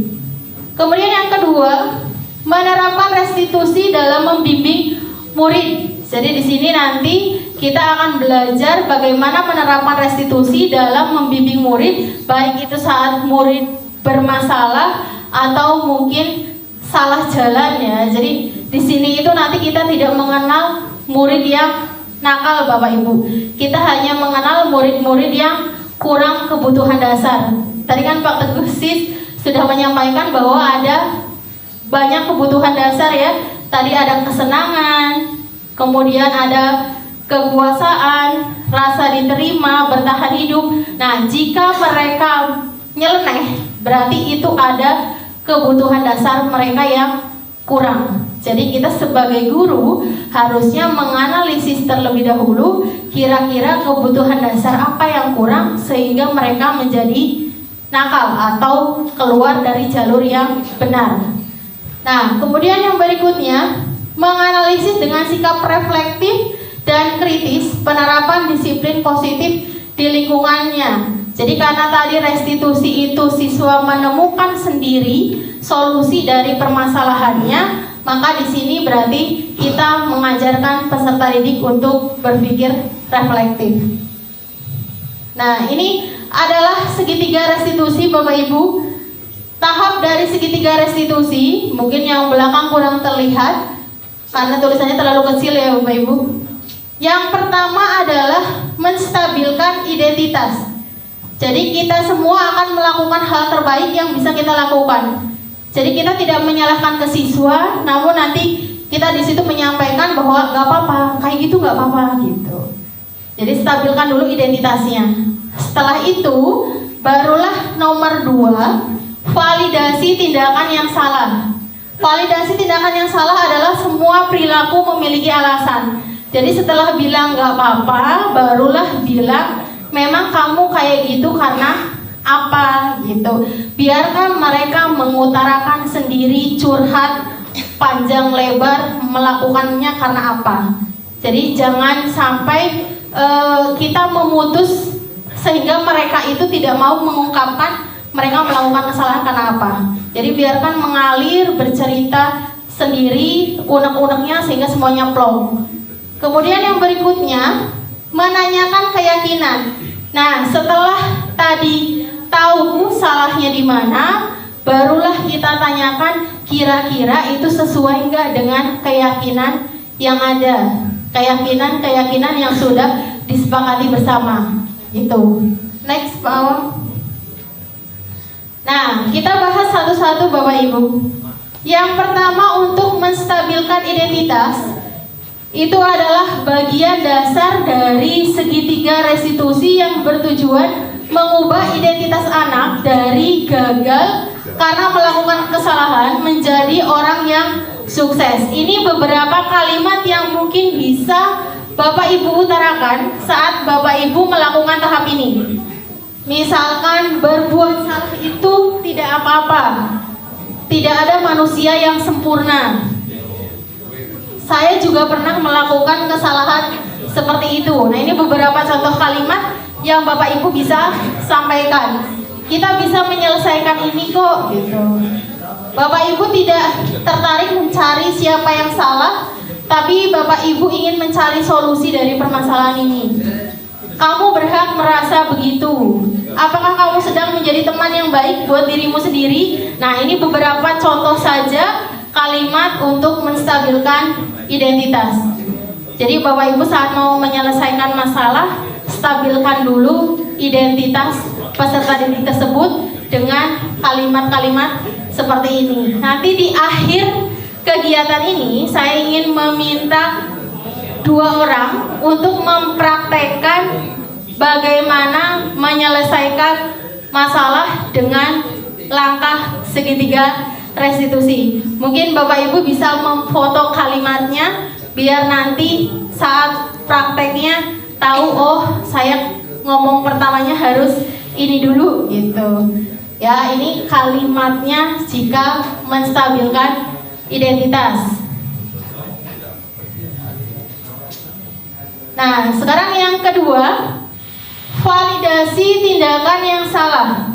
Speaker 4: Kemudian yang kedua, menerapkan restitusi dalam membimbing murid. Jadi di sini nanti kita akan belajar bagaimana menerapkan restitusi dalam membimbing murid, baik itu saat murid bermasalah atau mungkin salah jalan ya. Jadi di sini itu nanti kita tidak mengenal murid yang nakal Bapak Ibu. Kita hanya mengenal murid-murid yang kurang kebutuhan dasar. Tadi kan Pak Teguh Sis sudah menyampaikan bahwa ada banyak kebutuhan dasar ya. Tadi ada kesenangan, kemudian ada kekuasaan, rasa diterima, bertahan hidup. Nah, jika mereka nyeleneh, berarti itu ada kebutuhan dasar mereka yang kurang. Jadi kita sebagai guru harusnya menganalisis terlebih dahulu kira-kira kebutuhan dasar apa yang kurang sehingga mereka menjadi nakal atau keluar dari jalur yang benar. Nah, kemudian yang berikutnya, menganalisis dengan sikap reflektif dan kritis penerapan disiplin positif di lingkungannya. Jadi karena tadi restitusi itu siswa menemukan sendiri solusi dari permasalahannya, maka di sini berarti kita mengajarkan peserta didik untuk berpikir reflektif. Nah, ini adalah segitiga restitusi Bapak Ibu. Tahap dari segitiga restitusi, mungkin yang belakang kurang terlihat karena tulisannya terlalu kecil ya Bapak Ibu. Yang pertama adalah menstabilkan identitas. Jadi kita semua akan melakukan hal terbaik yang bisa kita lakukan. Jadi kita tidak menyalahkan ke siswa, namun nanti kita di situ menyampaikan bahwa nggak apa-apa, kayak gitu nggak apa-apa gitu. Jadi stabilkan dulu identitasnya. Setelah itu barulah nomor 2, validasi tindakan yang salah. Validasi tindakan yang salah adalah semua perilaku memiliki alasan. Jadi setelah bilang nggak apa-apa, barulah bilang memang kamu kayak gitu karena apa gitu. Biarkan mereka mengutarakan sendiri, curhat panjang lebar melakukannya karena apa. Jadi jangan sampai kita memutus sehingga mereka itu tidak mau mengungkapkan mereka melakukan kesalahan karena apa. Jadi biarkan mengalir, bercerita sendiri unek-uneknya sehingga semuanya plong. Kemudian yang berikutnya, menanyakan keyakinan. Nah, setelah tadi tahu salahnya di mana, barulah kita tanyakan kira-kira itu sesuai enggak dengan keyakinan yang ada, keyakinan yang sudah disepakati bersama. Itu. Next, Pak Awang. Nah, kita bahas satu-satu Bapak Ibu. Yang pertama, untuk menstabilkan identitas, itu adalah bagian dasar dari segitiga restitusi yang bertujuan mengubah identitas anak dari gagal karena melakukan kesalahan menjadi orang yang sukses. Ini beberapa kalimat yang mungkin bisa Bapak Ibu utarakan saat Bapak Ibu melakukan tahap ini. Misalkan berbuat salah itu tidak apa-apa. Tidak ada manusia yang sempurna. Saya juga pernah melakukan kesalahan seperti itu. Nah, ini beberapa contoh kalimat yang Bapak Ibu bisa sampaikan. Kita bisa menyelesaikan ini kok gitu. Bapak Ibu tidak tertarik mencari siapa yang salah, tapi Bapak Ibu ingin mencari solusi dari permasalahan ini. Kamu berhak merasa begitu. Apakah kamu sedang menjadi teman yang baik buat dirimu sendiri? Nah, ini beberapa contoh saja kalimat untuk menstabilkan identitas. Jadi Bapak Ibu saat mau menyelesaikan masalah, stabilkan dulu identitas peserta didik tersebut dengan kalimat-kalimat seperti ini. Nanti di akhir kegiatan ini saya ingin meminta 2 orang untuk mempraktekkan bagaimana menyelesaikan masalah dengan langkah segitiga restitusi. Mungkin Bapak Ibu bisa memfoto kalimatnya biar nanti saat prakteknya tahu, oh saya ngomong pertamanya harus ini dulu gitu. Ya, ini kalimatnya jika menstabilkan identitas. Nah, sekarang yang kedua, validasi tindakan yang salah.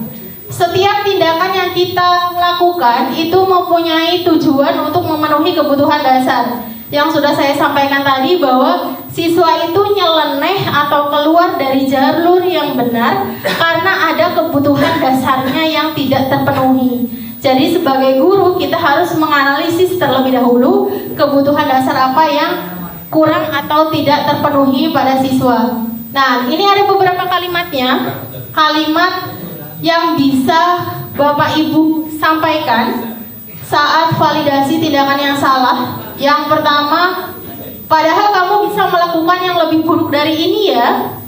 Speaker 4: Setiap tindakan yang kita lakukan itu mempunyai tujuan untuk memenuhi kebutuhan dasar. Yang sudah saya sampaikan tadi bahwa siswa itu nyeleneh atau keluar dari jalur yang benar karena ada kebutuhan dasarnya yang tidak terpenuhi. Jadi sebagai guru kita harus menganalisis terlebih dahulu kebutuhan dasar apa yang kurang atau tidak terpenuhi pada siswa. Nah, ini ada beberapa kalimatnya. Kalimat yang bisa Bapak Ibu sampaikan saat validasi tindakan yang salah. Yang pertama, padahal kamu bisa melakukan yang lebih buruk dari ini ya.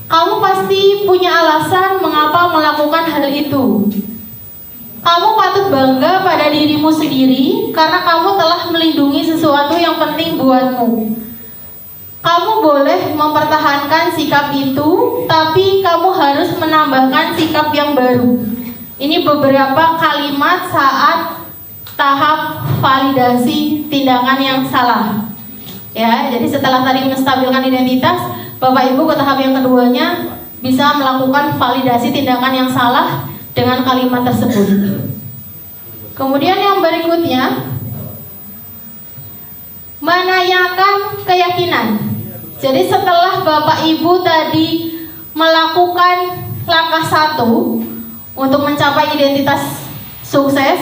Speaker 4: Kamu pasti punya alasan mengapa melakukan hal itu. Kamu patut bangga pada dirimu sendiri karena kamu telah melindungi sesuatu yang penting buatmu. Kamu boleh mempertahankan sikap itu, tapi kamu harus menambahkan sikap yang baru. Ini beberapa kalimat saat tahap validasi tindakan yang salah. Ya, jadi setelah tadi menstabilkan identitas, Bapak Ibu ke tahap yang keduanya bisa melakukan validasi tindakan yang salah dengan kalimat tersebut. Kemudian yang berikutnya, menanyakan keyakinan. Jadi setelah Bapak Ibu tadi melakukan langkah 1 untuk mencapai identitas sukses,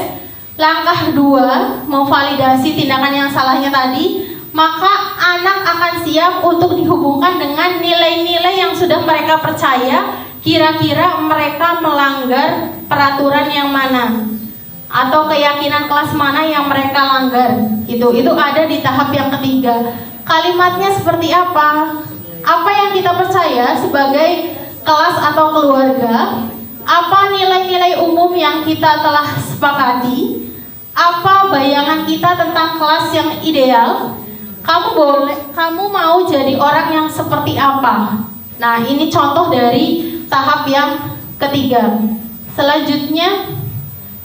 Speaker 4: langkah 2 memvalidasi tindakan yang salahnya tadi, maka anak akan siap untuk dihubungkan dengan nilai-nilai yang sudah mereka percaya kira-kira mereka melanggar peraturan yang mana atau keyakinan kelas mana yang mereka langgar. Itu ada di tahap yang ketiga. Kalimatnya seperti apa? Apa yang kita percaya sebagai kelas atau keluarga? Apa nilai-nilai umum yang kita telah sepakati? Apa bayangan kita tentang kelas yang ideal? Kamu mau jadi orang yang seperti apa? Nah, ini contoh dari tahap yang ketiga. Selanjutnya,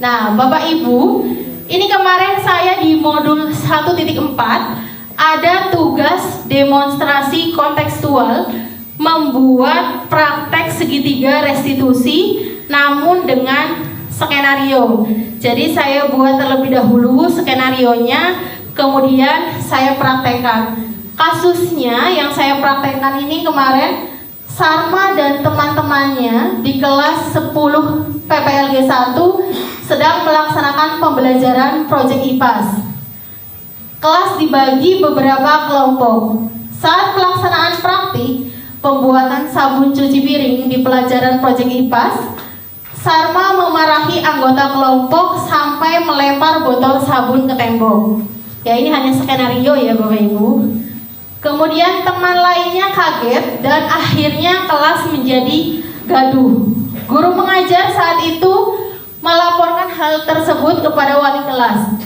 Speaker 4: nah Bapak Ibu, ini kemarin saya di modul 1.4 ada tugas demonstrasi kontekstual membuat praktek segitiga restitusi namun dengan skenario. Jadi saya buat terlebih dahulu skenarionya, kemudian saya praktekkan. Kasusnya yang saya praktekkan ini kemarin, Sarma dan teman-temannya di kelas 10 PPLG 1 sedang melaksanakan pembelajaran proyek IPAS. Kelas dibagi beberapa kelompok. Saat pelaksanaan praktik pembuatan sabun cuci piring di pelajaran proyek IPAS, Sarma memarahi anggota kelompok sampai melempar botol sabun ke tembok. Ya, ini hanya skenario ya Bapak Ibu. Kemudian teman lainnya kaget dan akhirnya kelas menjadi gaduh. Guru mengajar saat itu melaporkan hal tersebut kepada wali kelas.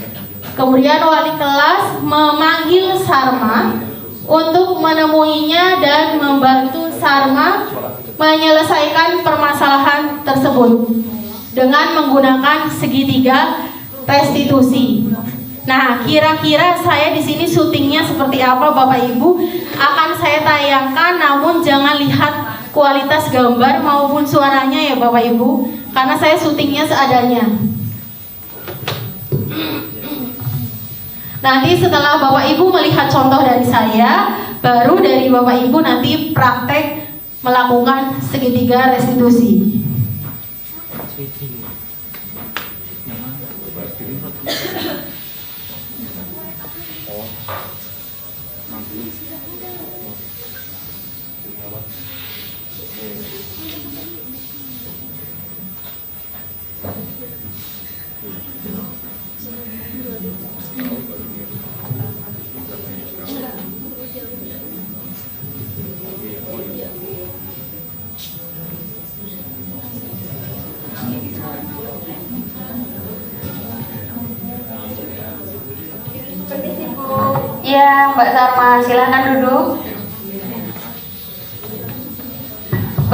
Speaker 4: Kemudian wali kelas memanggil Sarma untuk menemuinya dan membantu Sarma menyelesaikan permasalahan tersebut dengan menggunakan segitiga restitusi. Nah, kira-kira saya di sini syutingnya seperti apa Bapak Ibu akan saya tayangkan, namun jangan lihat kualitas gambar maupun suaranya ya Bapak Ibu, karena saya syutingnya seadanya. Nanti setelah Bapak Ibu melihat contoh dari saya, baru dari Bapak Ibu nanti praktek melakukan segitiga restitusi. Ya, Mbak Sarma, silahkan duduk.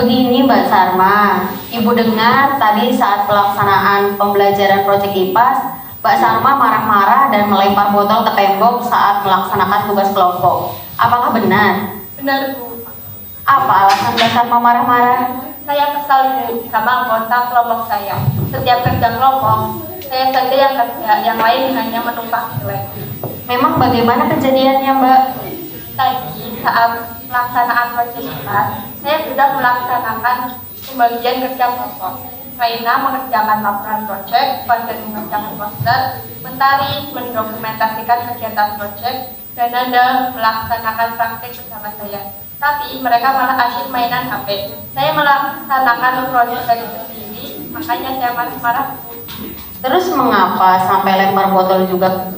Speaker 4: Begini Mbak Sarma, Ibu dengar tadi saat pelaksanaan pembelajaran proyek IPAS, Mbak Sarma marah-marah dan melempar botol ke tembok saat melaksanakan tugas kelompok. Apakah benar?
Speaker 6: Benar Bu,
Speaker 4: Apa alasan Mbak Sarma marah-marah?
Speaker 6: saya kesal Bu sama anggota kelompok saya. Setiap kerja kelompok, saya saja yang kerja, yang lain hanya menumpang jelek.
Speaker 4: Memang bagaimana kejadiannya Mbak?
Speaker 6: Tadi saat pelaksanaan proyek IPAS, saya sudah melaksanakan pembagian kerja kelompok. Raina mengerjakan laporan proyek, Fajar mengerjakan poster, Mentari mendokumentasikan kegiatan proyek, dan Nanda melaksanakan praktik bersama saya. Tapi mereka malah asyik mainan HP. Saya melaksanakan proyek sendiri, makanya saya marah-marah.
Speaker 4: Terus mengapa sampai lempar botol juga?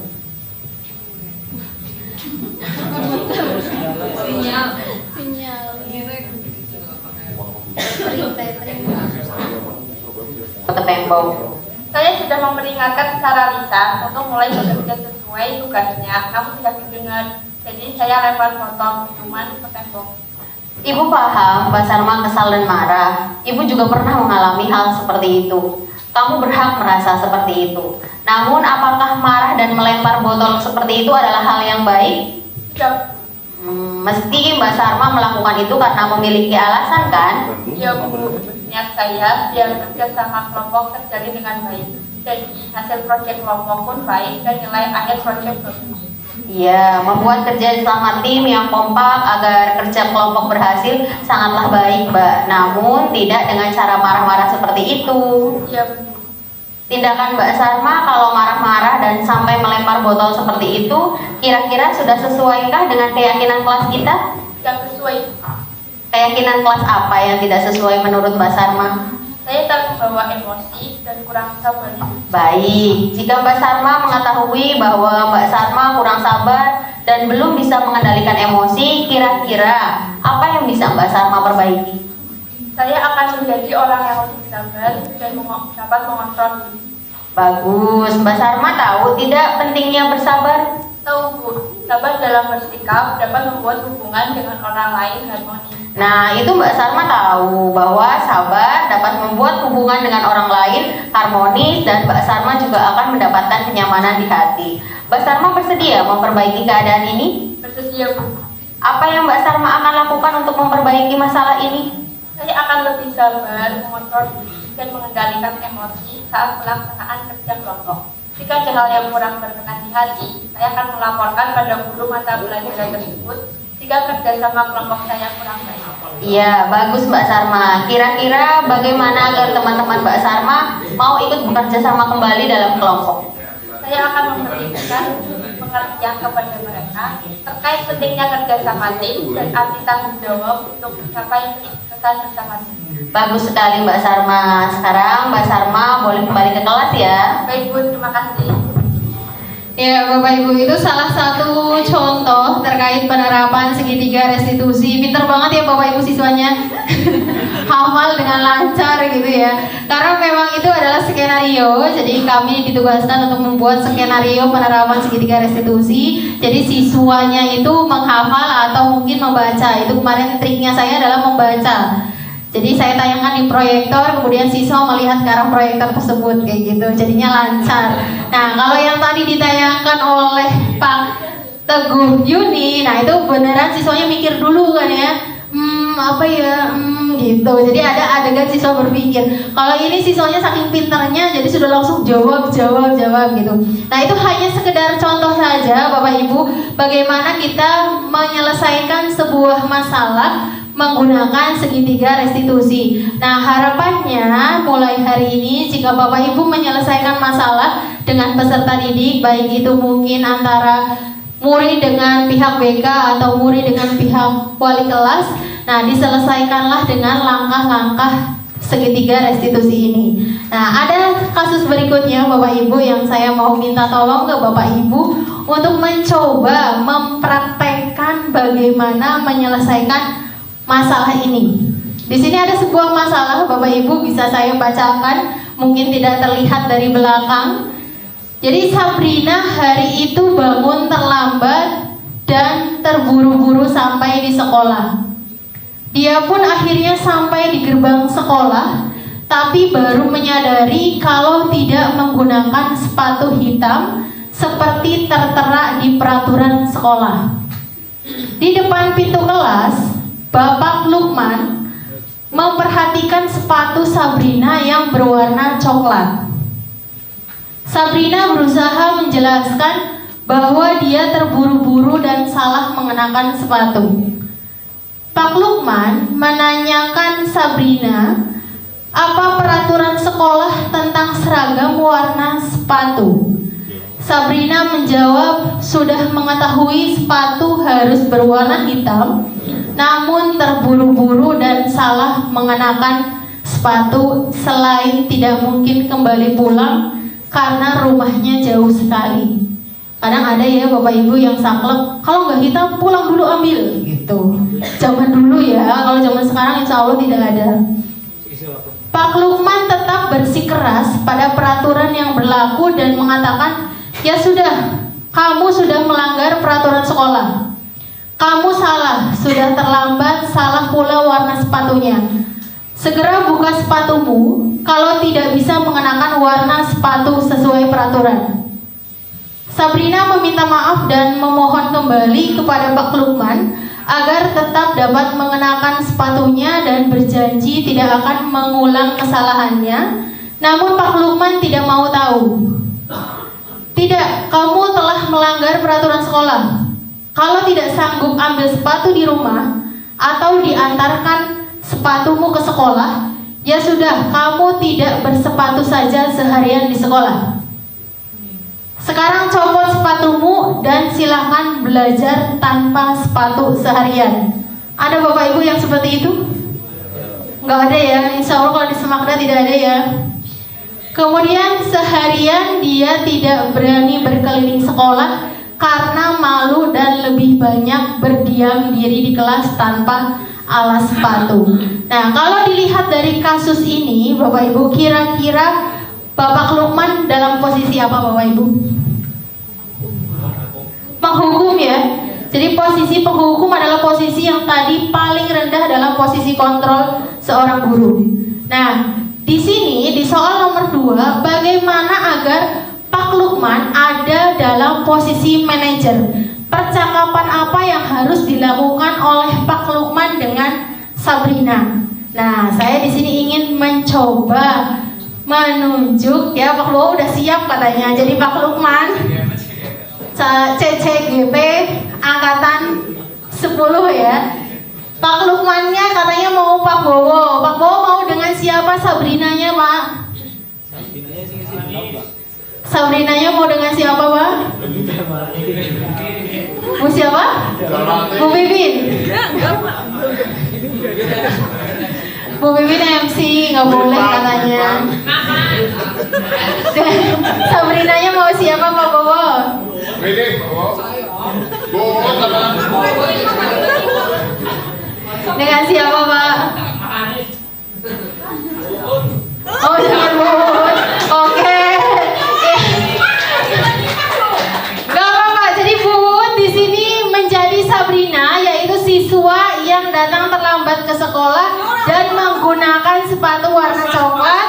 Speaker 4: Ke tembok.
Speaker 6: Saya sudah memperingatkan secara lisan untuk mulai bekerja sesuai tugasnya, namun tidak didengar. Jadi saya lempar botol minuman ke tembok.
Speaker 4: Ibu paham Mbak Sarma kesal dan marah. Ibu juga pernah mengalami hal seperti itu. Kamu berhak merasa seperti itu. Namun apakah marah dan melempar botol seperti itu adalah hal yang baik?
Speaker 6: Ya,
Speaker 4: Mesti Mbak Sarma melakukan itu karena memiliki alasan kan?
Speaker 6: ya Bu, niat saya biar kerja sama kelompok terjadi dengan baik. Jadi hasil proyek kelompok pun baik dan nilai akhir proyek bagus.
Speaker 4: Iya, membuat kerja sama tim yang kompak agar kerja kelompok berhasil sangatlah baik Mbak. Namun tidak dengan cara marah-marah seperti itu.
Speaker 6: Ya Bu.
Speaker 4: Tindakan Mbak Sarma kalau marah-marah dan sampai melempar botol seperti itu kira-kira sudah sesuaikah dengan keyakinan kelas kita?
Speaker 6: Yang sesuai.
Speaker 4: Keyakinan kelas apa yang tidak sesuai menurut Mbak Sarma?
Speaker 6: Saya terbawa emosi dan kurang sabar.
Speaker 4: Baik, jika Mbak Sarma mengetahui bahwa Mbak Sarma kurang sabar dan belum bisa mengendalikan emosi, kira-kira apa yang bisa Mbak Sarma perbaiki?
Speaker 6: Saya akan menjadi orang yang lebih sabar dan dapat mengontrol diri.
Speaker 4: Bagus, Mbak Sarma tahu tidak pentingnya bersabar?
Speaker 6: Tahu Bu, sabar dalam bersikap dapat membuat hubungan dengan orang lain harmonis.
Speaker 4: Nah, itu Mbak Sarma tahu bahwa sabar dapat membuat hubungan dengan orang lain harmonis dan Mbak Sarma juga akan mendapatkan kenyamanan di hati. Mbak Sarma bersedia memperbaiki keadaan ini?
Speaker 6: Bersedia Bu.
Speaker 4: Apa yang Mbak Sarma akan lakukan untuk memperbaiki masalah ini?
Speaker 6: Saya akan lebih sabar, mengontrol diri, dan mengendalikan emosi saat pelaksanaan kerja kelompok. Jika ada hal yang kurang berkenan di hati, saya akan melaporkan pada guru mata pelajaran tersebut jika kerjasama kelompok saya kurang baik.
Speaker 4: Iya, bagus Mbak Sarma. Kira-kira bagaimana agar teman-teman Mbak Sarma mau ikut bekerja sama kembali dalam kelompok?
Speaker 6: Saya akan memberikan pengertian kepada mereka terkait pentingnya kerjasama tim dan arti tanggung jawab untuk mencapai kesuksesan bersama tim.
Speaker 4: Bagus sekali Mbak Sarma. Sekarang Mbak Sarma boleh kembali ke kelas ya.
Speaker 6: Baik Bu, terima kasih.
Speaker 4: Ya Bapak Ibu, itu salah satu contoh terkait penerapan segitiga restitusi. Pinter banget ya Bapak Ibu siswanya. Hafal dengan lancar gitu ya. Karena memang itu adalah skenario. Jadi kami ditugaskan untuk membuat skenario penerapan segitiga restitusi. Jadi siswanya itu menghafal atau mungkin membaca. Itu kemarin triknya saya adalah membaca. Jadi saya tayangkan di proyektor, kemudian siswa melihat ke arah proyektor tersebut kayak gitu, jadinya lancar. Nah, kalau yang tadi ditayangkan oleh Pak Teguh Yuni, nah itu beneran siswanya mikir dulu kan ya, apa ya, gitu. Jadi ada adegan siswa berpikir. Kalau ini siswanya saking pintarnya, jadi sudah langsung jawab gitu. Nah itu hanya sekedar contoh saja, Bapak Ibu, bagaimana kita menyelesaikan sebuah masalah menggunakan segitiga restitusi. Nah harapannya mulai hari ini jika Bapak Ibu menyelesaikan masalah dengan peserta didik, baik itu mungkin antara murid dengan pihak BK atau murid dengan pihak wali kelas, nah diselesaikanlah dengan langkah-langkah segitiga restitusi ini. Nah ada kasus berikutnya Bapak Ibu yang saya mau minta tolong ke Bapak Ibu untuk mencoba mempraktekkan bagaimana menyelesaikan masalah ini. Di sini ada sebuah masalah Bapak Ibu, bisa saya bacakan, mungkin tidak terlihat dari belakang. Jadi Sabrina hari itu bangun terlambat dan terburu-buru sampai di sekolah. Dia pun akhirnya sampai di gerbang sekolah, tapi baru menyadari kalau tidak menggunakan sepatu hitam seperti tertera di peraturan sekolah. Di depan pintu kelas, Bapak Lukman memperhatikan sepatu Sabrina yang berwarna coklat. Sabrina berusaha menjelaskan bahwa dia terburu-buru dan salah mengenakan sepatu. Pak Lukman menanyakan Sabrina apa peraturan sekolah tentang seragam warna sepatu. Sabrina menjawab sudah mengetahui sepatu harus berwarna hitam, namun terburu-buru dan salah mengenakan sepatu, selain tidak mungkin kembali pulang karena rumahnya jauh sekali. Kadang ada ya Bapak Ibu yang saklek, kalau nggak hitam pulang dulu ambil gitu. Zaman dulu ya, kalau zaman sekarang insya Allah tidak ada. Pak Lukman tetap bersikeras pada peraturan yang berlaku dan mengatakan, ya sudah, kamu sudah melanggar peraturan sekolah. Kamu salah, sudah terlambat, salah pula warna sepatunya. Segera buka sepatumu kalau tidak bisa mengenakan warna sepatu sesuai peraturan. Sabrina meminta maaf dan memohon kembali kepada Pak Lukman agar tetap dapat mengenakan sepatunya dan berjanji tidak akan mengulang kesalahannya. Namun Pak Lukman tidak mau tahu. Tidak, kamu telah melanggar peraturan sekolah. Kalau tidak sanggup ambil sepatu di rumah atau diantarkan sepatumu ke sekolah, ya sudah, kamu tidak bersepatu saja seharian di sekolah. Sekarang copot sepatumu dan silahkan belajar tanpa sepatu seharian. Ada Bapak Ibu yang seperti itu? Nggak ada ya, insya Allah kalau di Semakda tidak ada ya. Kemudian seharian dia tidak berani berkeliling sekolah karena malu dan lebih banyak berdiam diri di kelas tanpa alas sepatu. Nah, kalau dilihat dari kasus ini Bapak Ibu, kira-kira Bapak Lukman dalam posisi apa Bapak Ibu? Penghukum ya. Jadi posisi penghukum adalah posisi yang tadi paling rendah dalam posisi kontrol seorang guru. Nah, di sini di soal nomor 2, bagaimana agar Pak Lukman ada dalam posisi manajer? Percakapan apa yang harus dilakukan oleh Pak Lukman dengan Sabrina? Nah, saya di sini ingin mencoba menunjuk ya, Pak Lukman udah siap katanya. Jadi Pak Lukman CCGP angkatan 10 ya. Pak Lukmannya katanya mau Pak Bowo. Pak Bowo mau dengan siapa Sabrinanya, Pak? Sabrinanya mau dengan siapa, Pak? Bu siapa? Bu Bibin. Bu Bibin MC nggak boleh katanya. Sabrinanya mau siapa Pak Bowo? Dengan siapa Pak? Oh jangan Bud. Oke. Gak apa-apa. Jadi Bud di sini menjadi Sabrina, yaitu siswa yang datang terlambat ke sekolah dan menggunakan sepatu warna coklat.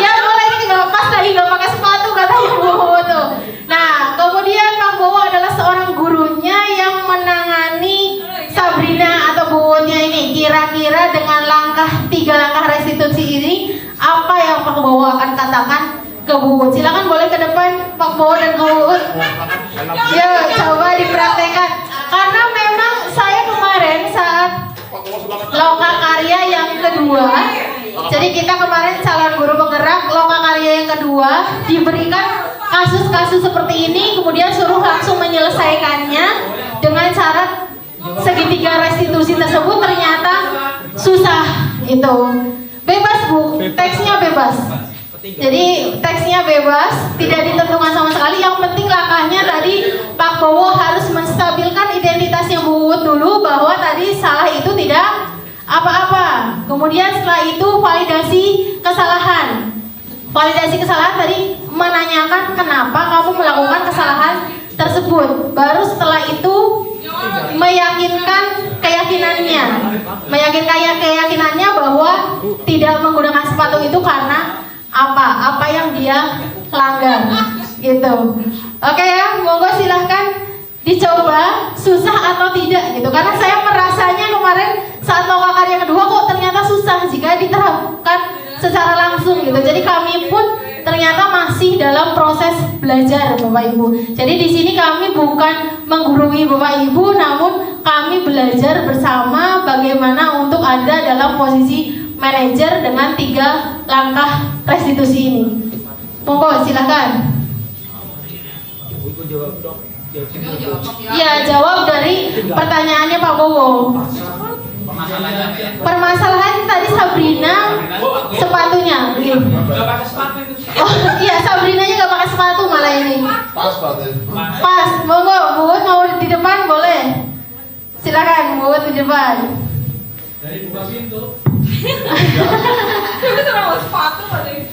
Speaker 4: Ya boleh, ini nggak pas tadi nggak pakai sepatu katanya Bu tuh. Nah kemudian Pak Bowo adalah seorang gurunya yang menangani Sabrina atau Buutnya ini. Kira-kira dengan 3 langkah restitusi ini apa yang Pak Bowo akan katakan ke Bu? Silakan boleh ke depan Pak Bowo dan Bu. Yuk coba dipraktekkan. Karena memang saya kemarin saat Lokakarya yang kedua, jadi kita kemarin calon guru penggerak Lokakarya yang kedua diberikan kasus-kasus seperti ini, kemudian suruh langsung menyelesaikannya dengan syarat segitiga restitusi tersebut. Ternyata susah itu. Bebas Bu, teksnya bebas. Jadi teksnya bebas, tidak ditentukan sama sekali. Yang penting langkahnya tadi Pak Bowo harus menstabilkan identitasnya Bu Uut dulu, bahwa tadi salah itu tidak apa-apa. Kemudian setelah itu validasi kesalahan. Validasi kesalahan tadi menanyakan kenapa kamu melakukan kesalahan tersebut. Baru setelah itu meyakinkan keyakinannya bahwa tidak menggunakan sepatu itu karena apa yang dia langgar gitu. Oke ya, monggo silahkan dicoba susah atau tidak gitu, karena saya merasanya kemarin saat mau karya kedua kok ternyata susah jika diterapkan secara langsung gitu. Jadi kami pun ternyata masih dalam proses belajar Bapak Ibu. Jadi di sini kami bukan menggurui Bapak Ibu, namun kami belajar bersama bagaimana untuk Anda dalam posisi manajer dengan 3 langkah restitusi ini. Monggo silakan. Ya, jawab dari pertanyaannya Pak Bowo. Permasalahan tadi Sabrina sepatunya. Oh iya, Sabrinanya nggak pakai sepatu malah ini. Pas, monggo, Bu mau di depan boleh. Silakan Bu di depan.
Speaker 7: Dari buka pintu.
Speaker 6: Itu sama sepatu tadi.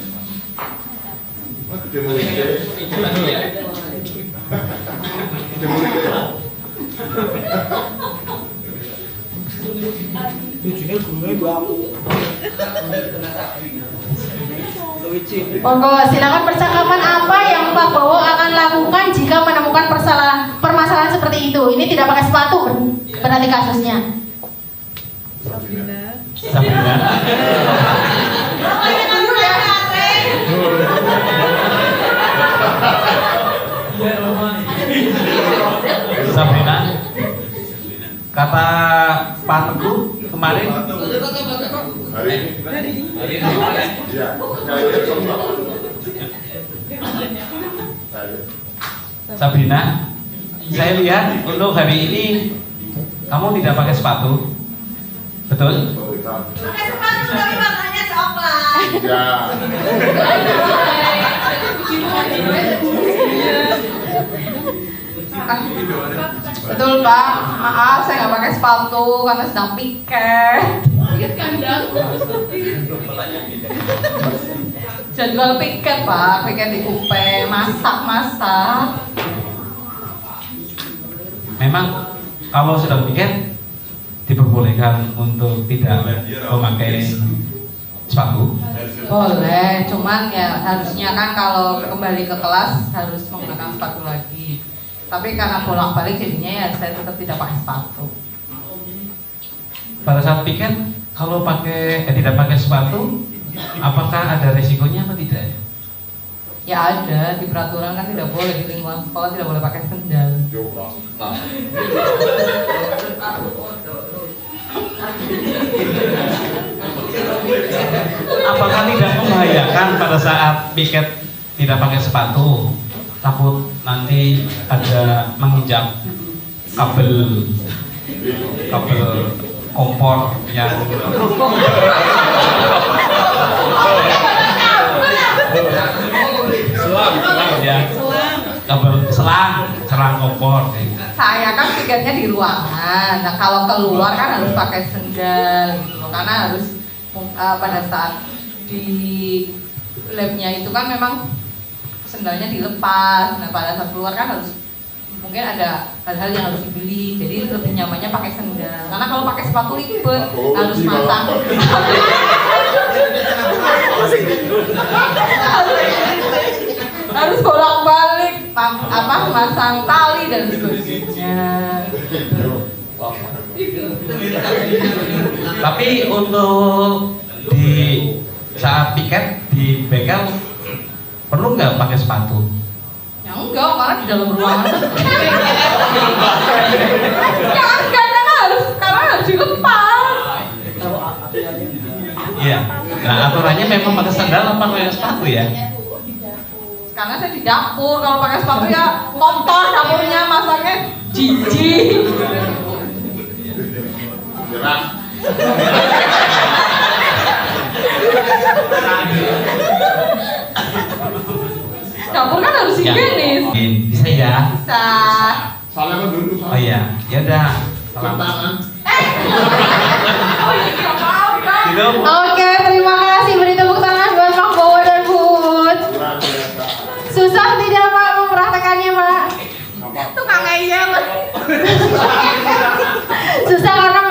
Speaker 4: Monggo, silakan percakapan apa yang Pak Bowo akan lakukan jika menemukan permasalahan seperti itu. Ini tidak pakai sepatu berarti kasusnya.
Speaker 2: Sabrina. Sabrina, kata Pak Teguh kemarin Sabrina, saya lihat untuk hari ini kamu tidak pakai sepatu, betul?
Speaker 6: Pakai sepatu tapi warnanya coklat.
Speaker 8: Betul Pak, maaf saya nggak pakai sepatu karena sedang piket. Jadwal piket Pak, piket di UP, masak.
Speaker 2: Memang kalau sedang piket diperbolehkan untuk tidak memakai sepatu.
Speaker 8: Boleh, cuman ya harusnya kan kalau kembali ke kelas harus menggunakan sepatu lagi. Tapi karena bolak-balik jadinya ya saya tetap tidak pakai sepatu.
Speaker 2: Pada saat piket kalau tidak pakai sepatu, apakah ada resikonya atau tidak?
Speaker 8: Ya ada, di peraturan kan tidak boleh, di lingkungan sekolah tidak boleh pakai sendal.
Speaker 2: Apakah tidak membahayakan pada saat piket tidak pakai sepatu? Takut nanti ada menginjak kabel kompor yang kabel selang kompor.
Speaker 8: Saya kan pikirnya di ruangan. Nah kalau keluar kan harus pakai sendal gitu. Karena harus pada saat di labnya itu kan memang sendalnya dilepas. Nah pada saat keluar kan harus mungkin ada hal-hal yang harus dibeli. Jadi lebih nyamannya pakai sendal. Karena kalau pakai sepatu ribet, harus masang. Harus bolak-balik masang tali dan sebagainya.
Speaker 2: Tapi untuk di saat piket di bengkel perlu nggak pakai sepatu?
Speaker 8: Ya enggak, karena di dalam ruangan. Karena harus dilepas.
Speaker 2: Iya. Nah aturannya memang pakai sandal apa pakai sepatu ya?
Speaker 8: Karena saya di dapur, kalau pakai sepatu ya kotor dapurnya, masaknya jijik. Dapur kan harus higienis.
Speaker 2: Bisa ya?
Speaker 8: Bisa.
Speaker 2: Oh iya, ya udah. Selamat.
Speaker 4: Oke, terima kasih. Beri tepuk tangan buat Pak Bowo dan Bu Uut. Susah tidak Pak mempraktekannya Pak?
Speaker 8: Tukang ngeyel.
Speaker 4: Susah karena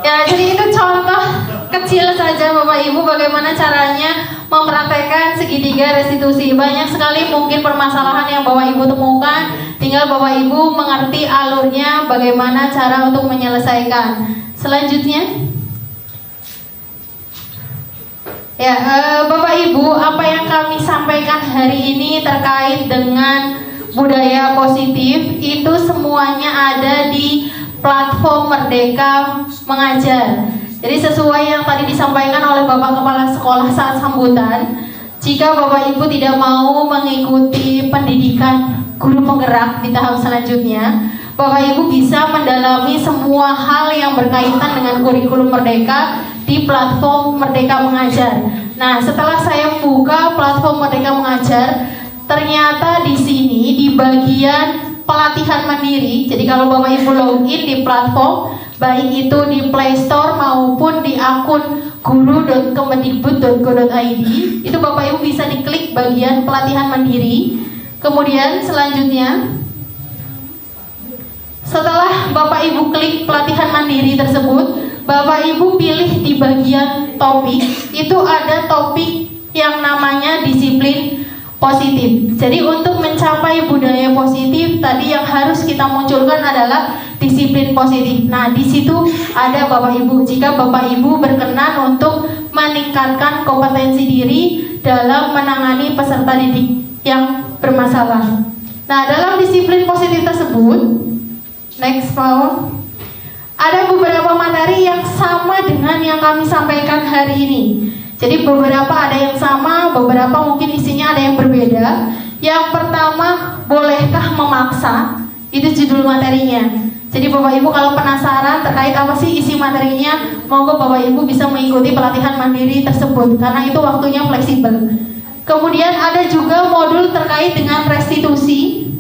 Speaker 4: Ya, jadi itu contoh kecil saja Bapak Ibu bagaimana caranya mempraktekkan segitiga restitusi. Banyak sekali mungkin permasalahan yang Bapak Ibu temukan, tinggal Bapak Ibu mengerti alurnya bagaimana cara untuk menyelesaikan. Selanjutnya, ya Bapak Ibu, apa yang kami sampaikan hari ini terkait dengan budaya positif itu semuanya ada di platform Merdeka Mengajar. Jadi sesuai yang tadi disampaikan oleh Bapak Kepala Sekolah saat sambutan, jika Bapak Ibu tidak mau mengikuti pendidikan guru penggerak di tahap selanjutnya, Bapak Ibu bisa mendalami semua hal yang berkaitan dengan kurikulum Merdeka di platform Merdeka Mengajar. Nah, setelah saya buka platform Merdeka Mengajar, ternyata di sini di bagian pelatihan mandiri. Jadi kalau Bapak Ibu login di platform, baik itu di Play Store maupun di akun guru.kemendikbud.go.id, itu Bapak Ibu bisa diklik bagian pelatihan mandiri. Kemudian selanjutnya, setelah Bapak Ibu klik pelatihan mandiri tersebut, Bapak Ibu pilih di bagian topik, itu ada topik yang namanya disiplin positif. Jadi untuk mencapai budaya positif tadi yang harus kita munculkan adalah disiplin positif. Nah, di situ ada Bapak Ibu. Jika Bapak Ibu berkenan untuk meningkatkan kompetensi diri dalam menangani peserta didik yang bermasalah. Nah, dalam disiplin positif tersebut, next power, ada beberapa materi yang sama dengan yang kami sampaikan hari ini. Jadi beberapa ada yang sama, beberapa mungkin isinya ada yang berbeda. Yang pertama, bolehkah memaksa? Itu judul materinya. Jadi Bapak Ibu kalau penasaran terkait apa sih isi materinya, monggo Bapak Ibu bisa mengikuti pelatihan mandiri tersebut karena itu waktunya fleksibel. Kemudian ada juga modul terkait dengan restitusi.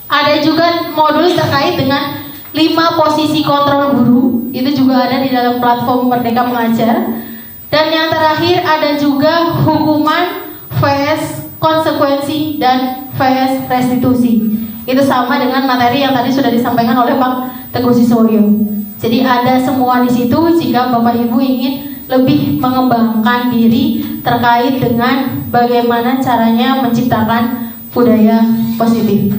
Speaker 4: Ada juga modul terkait dengan 5 posisi kontrol guru. Itu juga ada di dalam platform Merdeka Mengajar. Dan yang terakhir ada juga hukuman vs konsekuensi dan vs restitusi. Itu sama dengan materi yang tadi sudah disampaikan oleh Pak Teguh Siswoyo. Jadi ada semua di situ jika Bapak Ibu ingin lebih mengembangkan diri terkait dengan bagaimana caranya menciptakan budaya positif.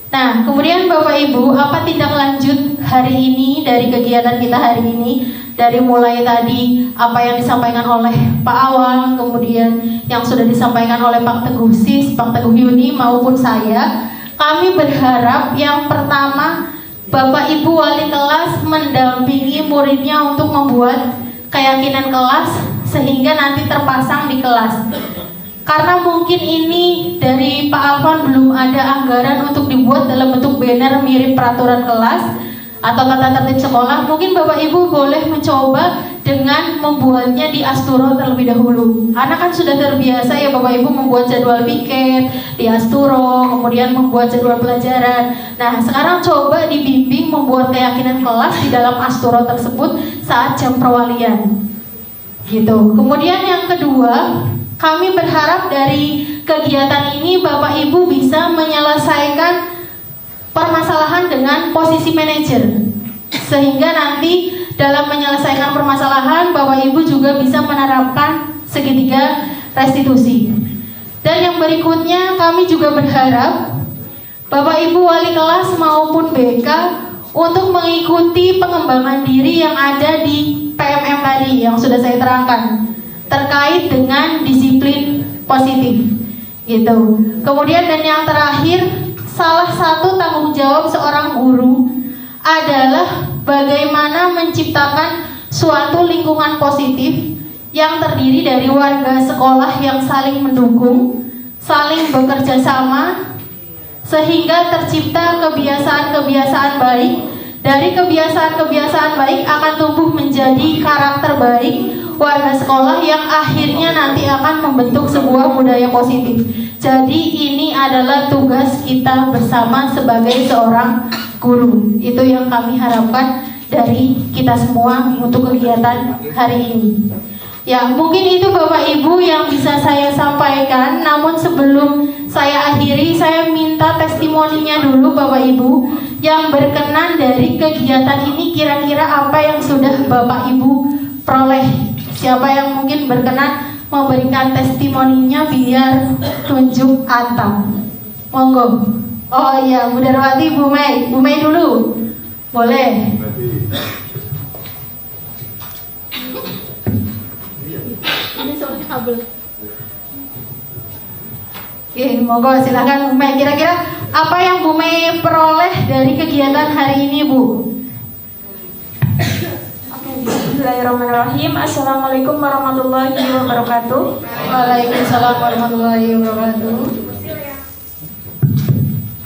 Speaker 4: Nah, kemudian Bapak Ibu, apa tindak lanjut hari ini dari kegiatan kita hari ini? Dari mulai tadi apa yang disampaikan oleh Pak Awang, kemudian yang sudah disampaikan oleh Pak Teguh Sis, Pak Teguh Yuni maupun saya, kami berharap yang pertama Bapak Ibu wali kelas mendampingi muridnya untuk membuat keyakinan kelas sehingga nanti terpasang di kelas. Karena mungkin ini dari Pak Alvan belum ada anggaran untuk dibuat dalam bentuk banner mirip peraturan kelas atau tata tertib sekolah, mungkin Bapak Ibu boleh mencoba dengan membuatnya di Asturo terlebih dahulu. Karena kan sudah terbiasa ya Bapak Ibu membuat jadwal piket di Asturo, kemudian membuat jadwal pelajaran. Nah, sekarang coba dibimbing membuat keyakinan kelas di dalam Asturo tersebut saat jam perwalian. Gitu. Kemudian yang kedua, kami berharap dari kegiatan ini Bapak Ibu bisa menyelesaikan permasalahan dengan posisi manajer, sehingga nanti dalam menyelesaikan permasalahan Bapak Ibu juga bisa menerapkan segitiga restitusi. Dan yang berikutnya kami juga berharap Bapak Ibu wali kelas maupun BK untuk mengikuti pengembangan diri yang ada di PMM tadi yang sudah saya terangkan terkait dengan disiplin positif gitu. Kemudian dan yang terakhir, salah satu tanggung jawab seorang guru adalah bagaimana menciptakan suatu lingkungan positif yang terdiri dari warga sekolah yang saling mendukung, saling bekerja sama, sehingga tercipta kebiasaan-kebiasaan baik. Dari kebiasaan-kebiasaan baik akan tumbuh menjadi karakter baik warga sekolah yang akhirnya nanti akan membentuk sebuah budaya positif. Jadi ini adalah tugas kita bersama sebagai seorang guru. Itu yang kami harapkan dari kita semua untuk kegiatan hari ini. Ya, mungkin itu Bapak Ibu yang bisa saya sampaikan. Namun sebelum saya akhiri, saya minta testimoninya dulu Bapak Ibu yang berkenan dari kegiatan ini, kira-kira apa yang sudah Bapak Ibu peroleh? Siapa yang mungkin berkenan memberikan testimoninya biar tunjuk atap? Monggo. Oh iya, Bu Darwati, Bu Mei dulu. Boleh. Ini soalnya kabel. Oke, monggo silakan Bu Mei. Kira-kira apa yang Bu Mei peroleh dari kegiatan hari ini, Bu?
Speaker 6: Bismillahirrahmanirrahim. Assalamualaikum warahmatullahi wabarakatuh.
Speaker 4: Waalaikumsalam warahmatullahi wabarakatuh.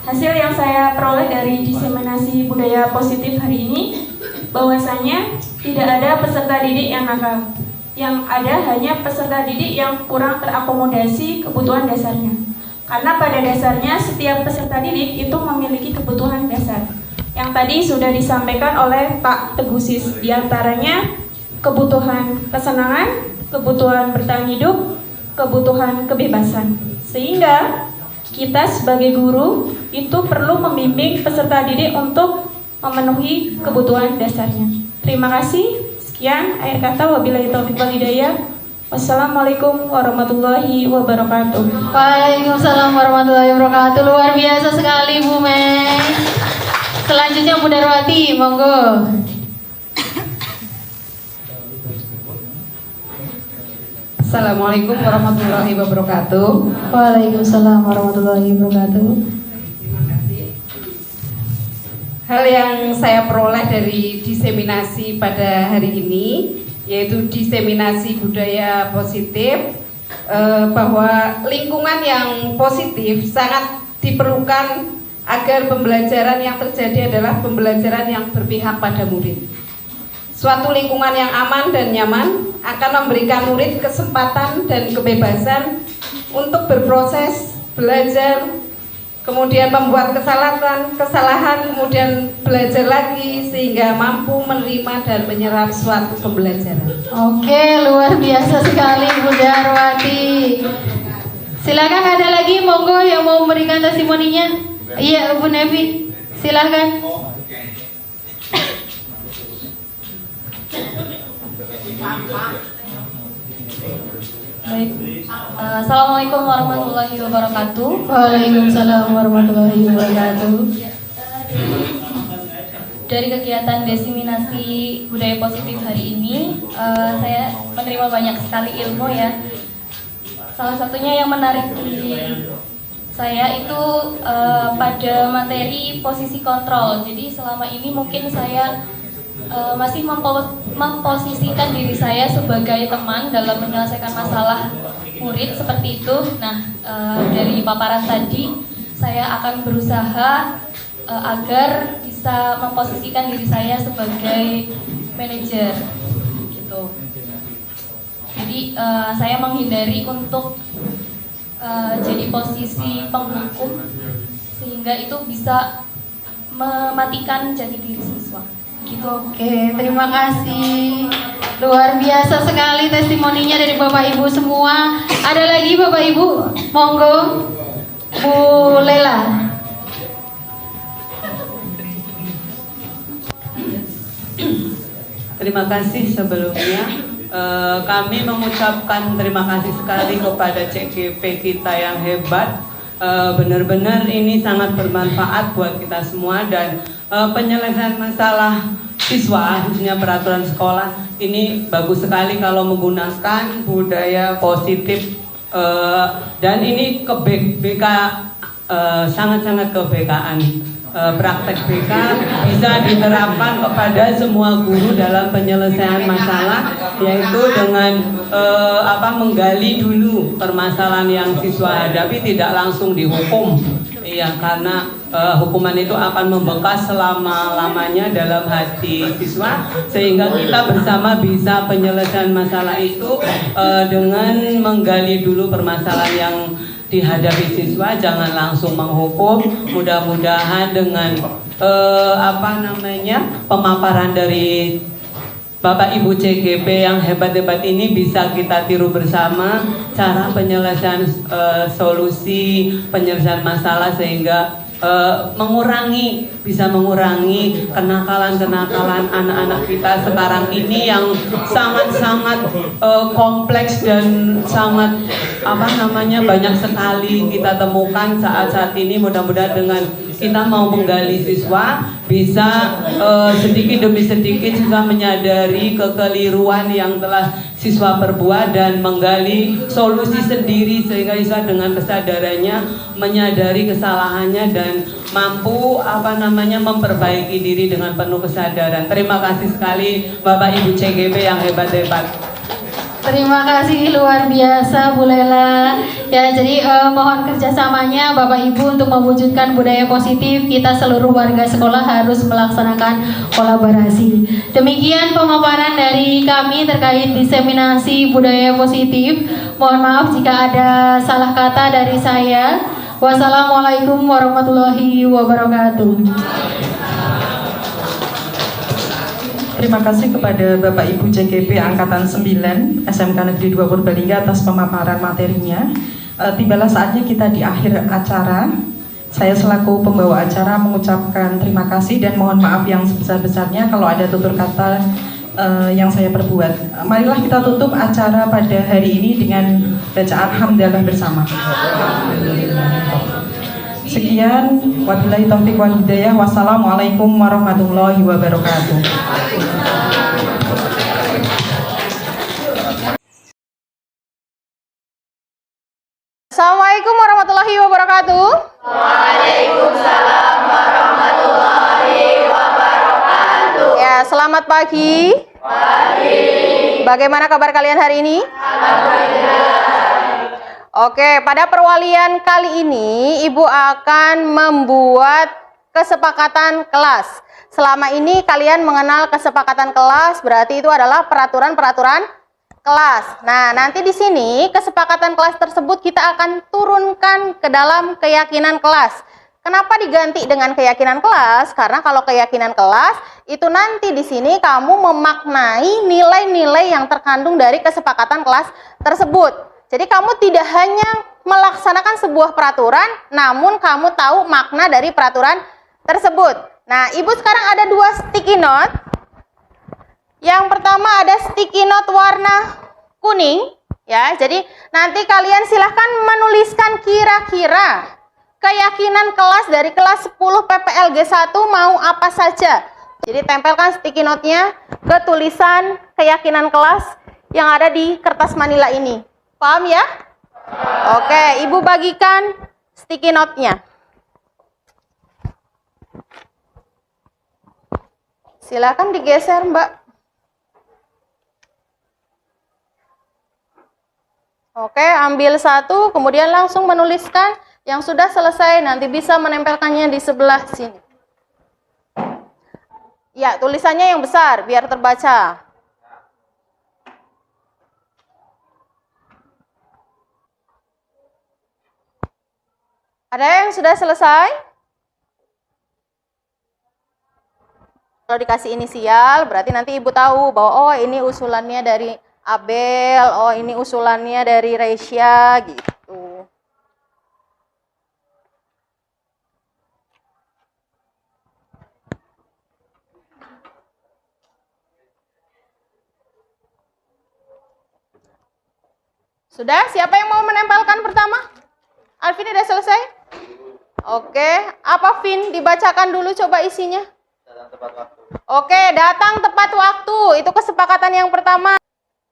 Speaker 6: Hasil yang saya peroleh dari diseminasi budaya positif hari ini, bahwasanya tidak ada peserta didik yang nakal. Yang ada hanya peserta didik yang kurang terakomodasi kebutuhan dasarnya. Karena pada dasarnya setiap peserta didik itu memiliki kebutuhan dasar. Yang tadi sudah disampaikan oleh Pak Tegusis, diantaranya kebutuhan kesenangan, kebutuhan bertahan hidup, kebutuhan kebebasan. Sehingga kita sebagai guru itu perlu membimbing peserta didik untuk memenuhi kebutuhan dasarnya. Terima kasih. Sekian akhir kata, wabillahi taufiq wal hidayah. Wassalamualaikum warahmatullahi wabarakatuh.
Speaker 4: Waalaikumsalam warahmatullahi wabarakatuh. Luar biasa sekali Bu Mei. Selanjutnya Bu Darwati, monggo.
Speaker 8: Assalamualaikum warahmatullahi wabarakatuh.
Speaker 4: Waalaikumsalam warahmatullahi wabarakatuh.
Speaker 8: Hal yang saya peroleh dari diseminasi pada hari ini, yaitu diseminasi budaya positif, bahwa lingkungan yang positif sangat diperlukan agar pembelajaran yang terjadi adalah pembelajaran yang berpihak pada murid. Suatu lingkungan yang aman dan nyaman akan memberikan murid kesempatan dan kebebasan untuk berproses, belajar, kemudian membuat kesalahan, kemudian belajar lagi sehingga mampu menerima dan menyerap suatu pembelajaran.
Speaker 4: Oke, luar biasa sekali Bu Darwati. Silakan ada lagi monggo yang mau memberikan testimoninya. Iya Bu Nevi, silakan.
Speaker 6: Baik. Assalamualaikum warahmatullahi wabarakatuh.
Speaker 4: Waalaikumsalam warahmatullahi wabarakatuh.
Speaker 6: Dari kegiatan diseminasi budaya positif hari ini, saya menerima banyak sekali ilmu ya. Salah satunya yang menarik di saya itu pada materi posisi kontrol. Jadi selama ini mungkin saya masih memposisikan diri saya sebagai teman dalam menyelesaikan masalah murid seperti itu. Nah, dari paparan tadi saya akan berusaha agar bisa memposisikan diri saya sebagai manajer gitu. Jadi saya menghindari untuk jadi posisi penghukum sehingga itu bisa mematikan jati diri siswa. Gitu.
Speaker 4: Oke, terima kasih. Luar biasa sekali testimoninya dari Bapak Ibu semua. Ada lagi Bapak Ibu? Monggo. Bu Lela.
Speaker 5: Terima kasih sebelumnya. Kami mengucapkan terima kasih sekali kepada CGP kita yang hebat. Benar-benar ini sangat bermanfaat buat kita semua dan penyelesaian masalah siswa khususnya peraturan sekolah ini bagus sekali kalau menggunakan budaya positif dan ini ke BK sangat-sangat ke BK-an. Praktek BK bisa diterapkan kepada semua guru dalam penyelesaian masalah, yaitu dengan menggali dulu permasalahan yang siswa hadapi, tidak langsung dihukum. Iya, karena hukuman itu akan membekas selama-lamanya dalam hati siswa, sehingga kita bersama bisa penyelesaian masalah itu dengan menggali dulu permasalahan yang dihadapi siswa, jangan langsung menghukum. Mudah-mudahan dengan pemaparan dari Bapak Ibu CGP yang hebat-hebat ini bisa kita tiru bersama cara penyelesaian solusi penyelesaian masalah, sehingga bisa mengurangi kenakalan-kenakalan anak-anak kita sekarang ini yang sangat-sangat kompleks dan sangat banyak sekali kita temukan saat ini. Mudah-mudahan dengan kita mau menggali siswa bisa sedikit demi sedikit siswa menyadari kekeliruan yang telah siswa perbuat dan menggali solusi sendiri sehingga siswa dengan kesadarannya menyadari kesalahannya dan mampu memperbaiki diri dengan penuh kesadaran. Terima kasih sekali Bapak Ibu CGP yang hebat-hebat.
Speaker 4: Terima kasih luar biasa Bu Lela. Ya, jadi mohon kerjasamanya Bapak Ibu untuk mewujudkan budaya positif. Kita seluruh warga sekolah harus melaksanakan kolaborasi. Demikian pemaparan dari kami terkait diseminasi budaya positif. Mohon maaf jika ada salah kata dari saya. Wassalamualaikum warahmatullahi wabarakatuh.
Speaker 1: Terima kasih kepada Bapak Ibu CGP Angkatan 9 SMK Negeri 2 Purbalingga atas pemaparan materinya. Tibalah saatnya kita di akhir acara. Saya selaku pembawa acara mengucapkan terima kasih dan mohon maaf yang sebesar-besarnya kalau ada tutur kata yang saya perbuat. Marilah kita tutup acara pada hari ini dengan bacaan hamdalah bersama. Sekian, wabillahi taufiq wal hidayah. Wassalamualaikum warahmatullahi wabarakatuh.
Speaker 4: Assalamualaikum warahmatullahi wabarakatuh. Waalaikumsalam warahmatullahi wabarakatuh. Ya, selamat pagi. Pagi. Bagaimana kabar kalian hari ini? Alhamdulillah. Oke, pada perwalian kali ini Ibu akan membuat kesepakatan kelas. Selama ini kalian mengenal kesepakatan kelas, berarti itu adalah peraturan-peraturan kelas. Nah, nanti di sini kesepakatan kelas tersebut kita akan turunkan ke dalam keyakinan kelas. Kenapa diganti dengan keyakinan kelas? Karena kalau keyakinan kelas itu nanti di sini kamu memaknai nilai-nilai yang terkandung dari kesepakatan kelas tersebut. Jadi kamu tidak hanya melaksanakan sebuah peraturan, namun kamu tahu makna dari peraturan tersebut. Nah, Ibu sekarang ada 2 sticky note. Yang pertama ada sticky note warna kuning, ya. Jadi nanti kalian silahkan menuliskan kira-kira keyakinan kelas dari kelas 10 PPLG 1 mau apa saja. Jadi tempelkan sticky note-nya ke tulisan keyakinan kelas yang ada di kertas manila ini. Paham ya? Oke, Ibu bagikan sticky note-nya. Silakan digeser, Mbak. Oke, ambil 1, kemudian langsung menuliskan yang sudah selesai. Nanti bisa menempelkannya di sebelah sini. Ya, tulisannya yang besar, biar terbaca. Ada yang sudah selesai? Kalau dikasih inisial, berarti nanti Ibu tahu bahwa oh ini usulannya dari Abel, oh ini usulannya dari Reisya, gitu. Sudah? Siapa yang mau menempelkan pertama? Alvin udah selesai? Oke, apa Vin? Dibacakan dulu coba isinya. Datang tepat waktu. Oke, datang tepat waktu. Itu kesepakatan yang pertama.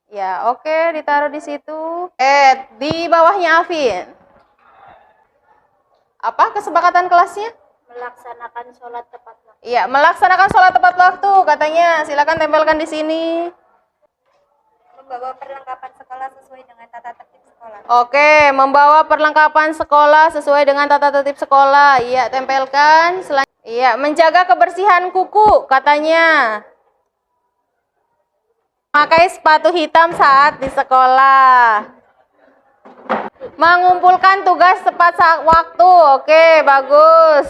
Speaker 4: Ya, oke, ditaruh di situ. Di bawahnya Alvin. Apa kesepakatan kelasnya?
Speaker 6: Melaksanakan sholat tepat waktu.
Speaker 4: Iya, melaksanakan sholat tepat waktu katanya. Silakan tempelkan di sini.
Speaker 6: Membawa perlengkapan sekolah sesuai dengan tata tertib sekolah.
Speaker 4: Oke, membawa perlengkapan sekolah sesuai dengan tata tertib sekolah. Iya, tempelkan. Iya, menjaga kebersihan kuku katanya. Pakai sepatu hitam saat di sekolah. Mengumpulkan tugas tepat saat waktu. Oke, bagus.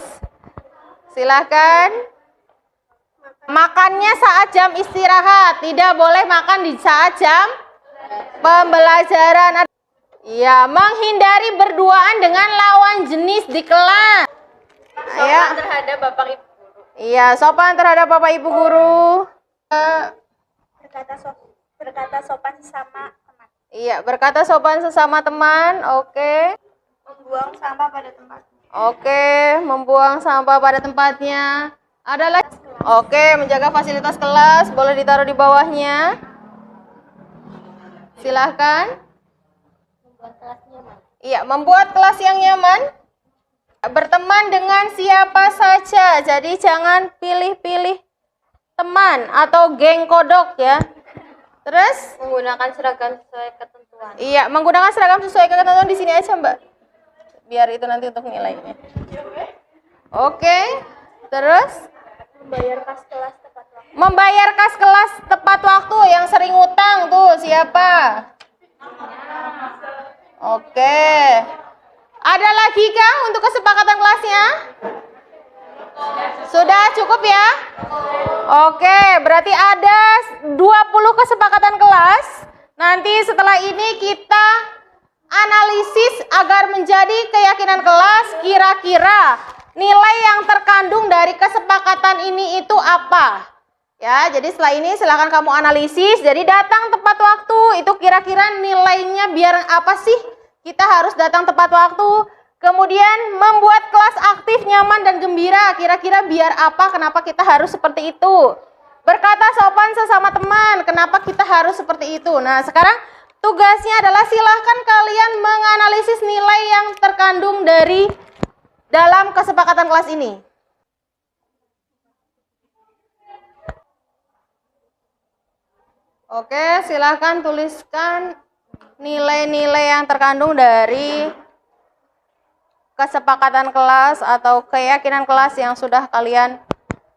Speaker 4: Silahkan. Makannya saat jam istirahat. Tidak boleh makan di saat jam pembelajaran. Iya, menghindari berduaan dengan lawan jenis di kelas. Sopan terhadap Bapak Ibu guru. Iya, sopan terhadap Bapak Ibu guru.
Speaker 6: Berkata sopan sesama teman.
Speaker 4: Iya, berkata sopan sesama teman. Oke.
Speaker 6: Membuang sampah pada tempatnya.
Speaker 4: Oke, membuang sampah pada tempatnya. Ada lagi? Oke, menjaga fasilitas kelas. Boleh ditaruh di bawahnya. Silahkan.
Speaker 6: Membuat kelas nyaman.
Speaker 4: Iya, membuat kelas yang nyaman. Berteman dengan siapa saja. Jadi jangan pilih-pilih teman atau geng kodok ya. Terus?
Speaker 6: Menggunakan seragam sesuai ketentuan.
Speaker 4: Iya, menggunakan seragam sesuai ketentuan di sini aja, Mbak. Biar itu nanti untuk nilainya. Oke. Terus?
Speaker 6: Membayar kas kelas tepat waktu.
Speaker 4: Membayar kas kelas tepat waktu. Yang sering utang tuh siapa? Oke. Ada lagi kah untuk kesepakatan kelasnya? Sudah cukup ya? Oke, berarti ada 20 kesepakatan kelas. Nanti setelah ini kita analisis agar menjadi keyakinan kelas, kira-kira nilai yang terkandung dari kesepakatan ini itu apa? Ya, jadi setelah ini silakan kamu analisis. Jadi datang tepat waktu itu kira-kira nilainya biar apa sih? Kita harus datang tepat waktu. Kemudian membuat kelas aktif, nyaman dan gembira. Kira-kira biar apa? Kenapa kita harus seperti itu? Berkata sopan sesama teman. Kenapa kita harus seperti itu? Nah, sekarang tugasnya adalah silahkan kalian menganalisis nilai yang terkandung dari dalam kesepakatan kelas ini. Oke, silahkan tuliskan nilai-nilai yang terkandung dari kesepakatan kelas atau keyakinan kelas yang sudah kalian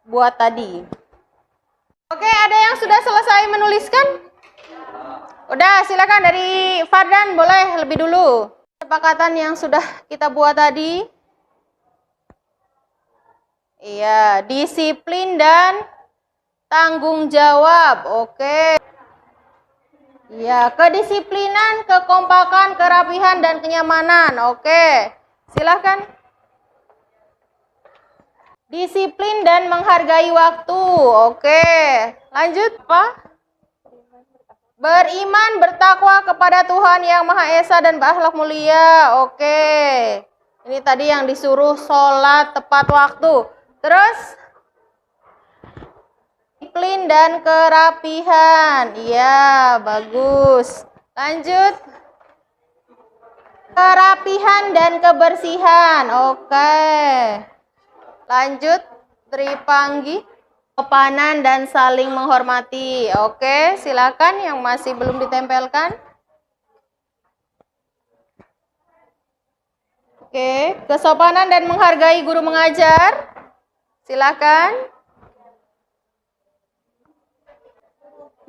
Speaker 4: buat tadi. Oke, ada yang sudah selesai menuliskan? Udah, silakan dari Fardan boleh lebih dulu. Kesepakatan yang sudah kita buat tadi. Iya, disiplin dan tanggung jawab. Oke. Iya, kedisiplinan, kekompakan, kerapihan dan kenyamanan. Oke. Silahkan. Disiplin dan menghargai waktu. Oke. Lanjut, Pak. Beriman, bertakwa kepada Tuhan Yang Maha Esa dan berakhlak mulia. Oke. Ini tadi yang disuruh sholat tepat waktu. Terus? Disiplin dan kerapihan. Iya, bagus. Lanjut. Kerapihan dan kebersihan. Oke. Lanjut. Tripanggi. Kepanan dan saling menghormati. Oke, silakan yang masih belum ditempelkan. Oke, kesopanan dan menghargai guru mengajar. Silakan.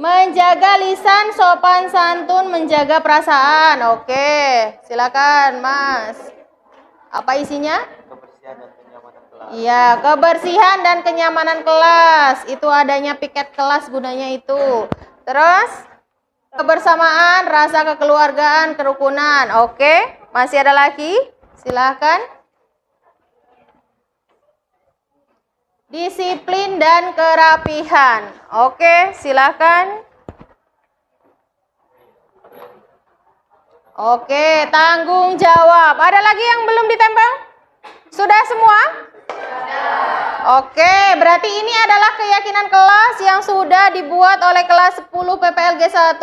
Speaker 4: Menjaga lisan, sopan santun, menjaga perasaan. Oke, silakan Mas. Apa isinya? Kebersihan dan kenyamanan kelas. Iya, kebersihan dan kenyamanan kelas. Itu adanya piket kelas gunanya itu. Terus, kebersamaan, rasa kekeluargaan, kerukunan. Oke, masih ada lagi? Silakan. Disiplin dan kerapihan. Oke, silakan. Oke, tanggung jawab. Ada lagi yang belum ditempel? Sudah semua? Oke, berarti ini adalah keyakinan kelas yang sudah dibuat oleh kelas 10 PPLG 1,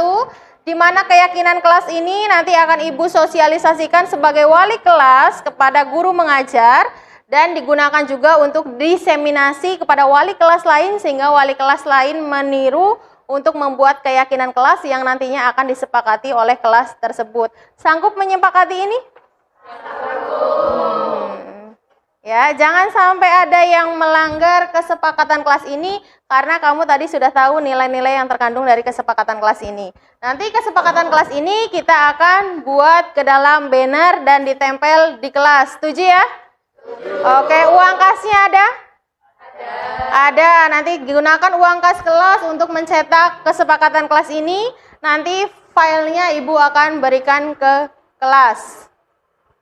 Speaker 4: di mana keyakinan kelas ini nanti akan Ibu sosialisasikan sebagai wali kelas kepada guru mengajar, dan digunakan juga untuk diseminasi kepada wali kelas lain sehingga wali kelas lain meniru untuk membuat keyakinan kelas yang nantinya akan disepakati oleh kelas tersebut. Sanggup menyepakati ini? Ya, jangan sampai ada yang melanggar kesepakatan kelas ini karena kamu tadi sudah tahu nilai-nilai yang terkandung dari kesepakatan kelas ini. Nanti kesepakatan kelas ini kita akan buat ke dalam banner dan ditempel di kelas. Setuju ya? Oke, uang kasnya ada? Ada. Nanti gunakan uang kas kelas untuk mencetak kesepakatan kelas ini. Nanti filenya Ibu akan berikan ke kelas.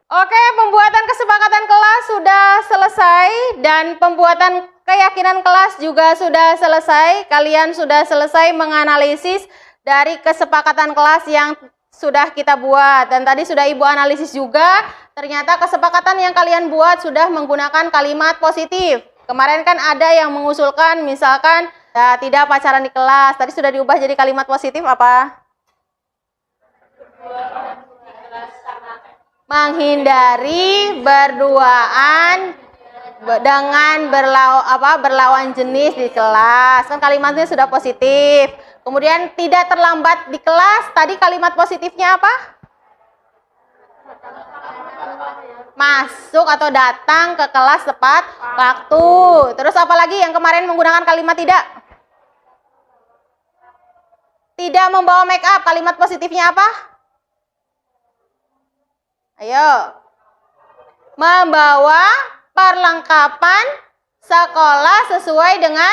Speaker 4: Oke, pembuatan kesepakatan kelas sudah selesai dan pembuatan keyakinan kelas juga sudah selesai. Kalian sudah selesai menganalisis dari kesepakatan kelas yang sudah kita buat. Dan tadi sudah Ibu analisis juga, ternyata kesepakatan yang kalian buat sudah menggunakan kalimat positif. Kemarin kan ada yang mengusulkan misalkan ya, tidak pacaran di kelas. Tadi sudah diubah jadi kalimat positif apa? Menghindari berduaan dengan berlawan jenis di kelas. Kan kalimatnya sudah positif. Kemudian tidak terlambat di kelas. Tadi kalimat positifnya apa? Masuk atau datang ke kelas tepat waktu. Terus apa lagi yang kemarin menggunakan kalimat tidak? Tidak membawa make up. Kalimat positifnya apa? Ayo. Membawa perlengkapan sekolah sesuai dengan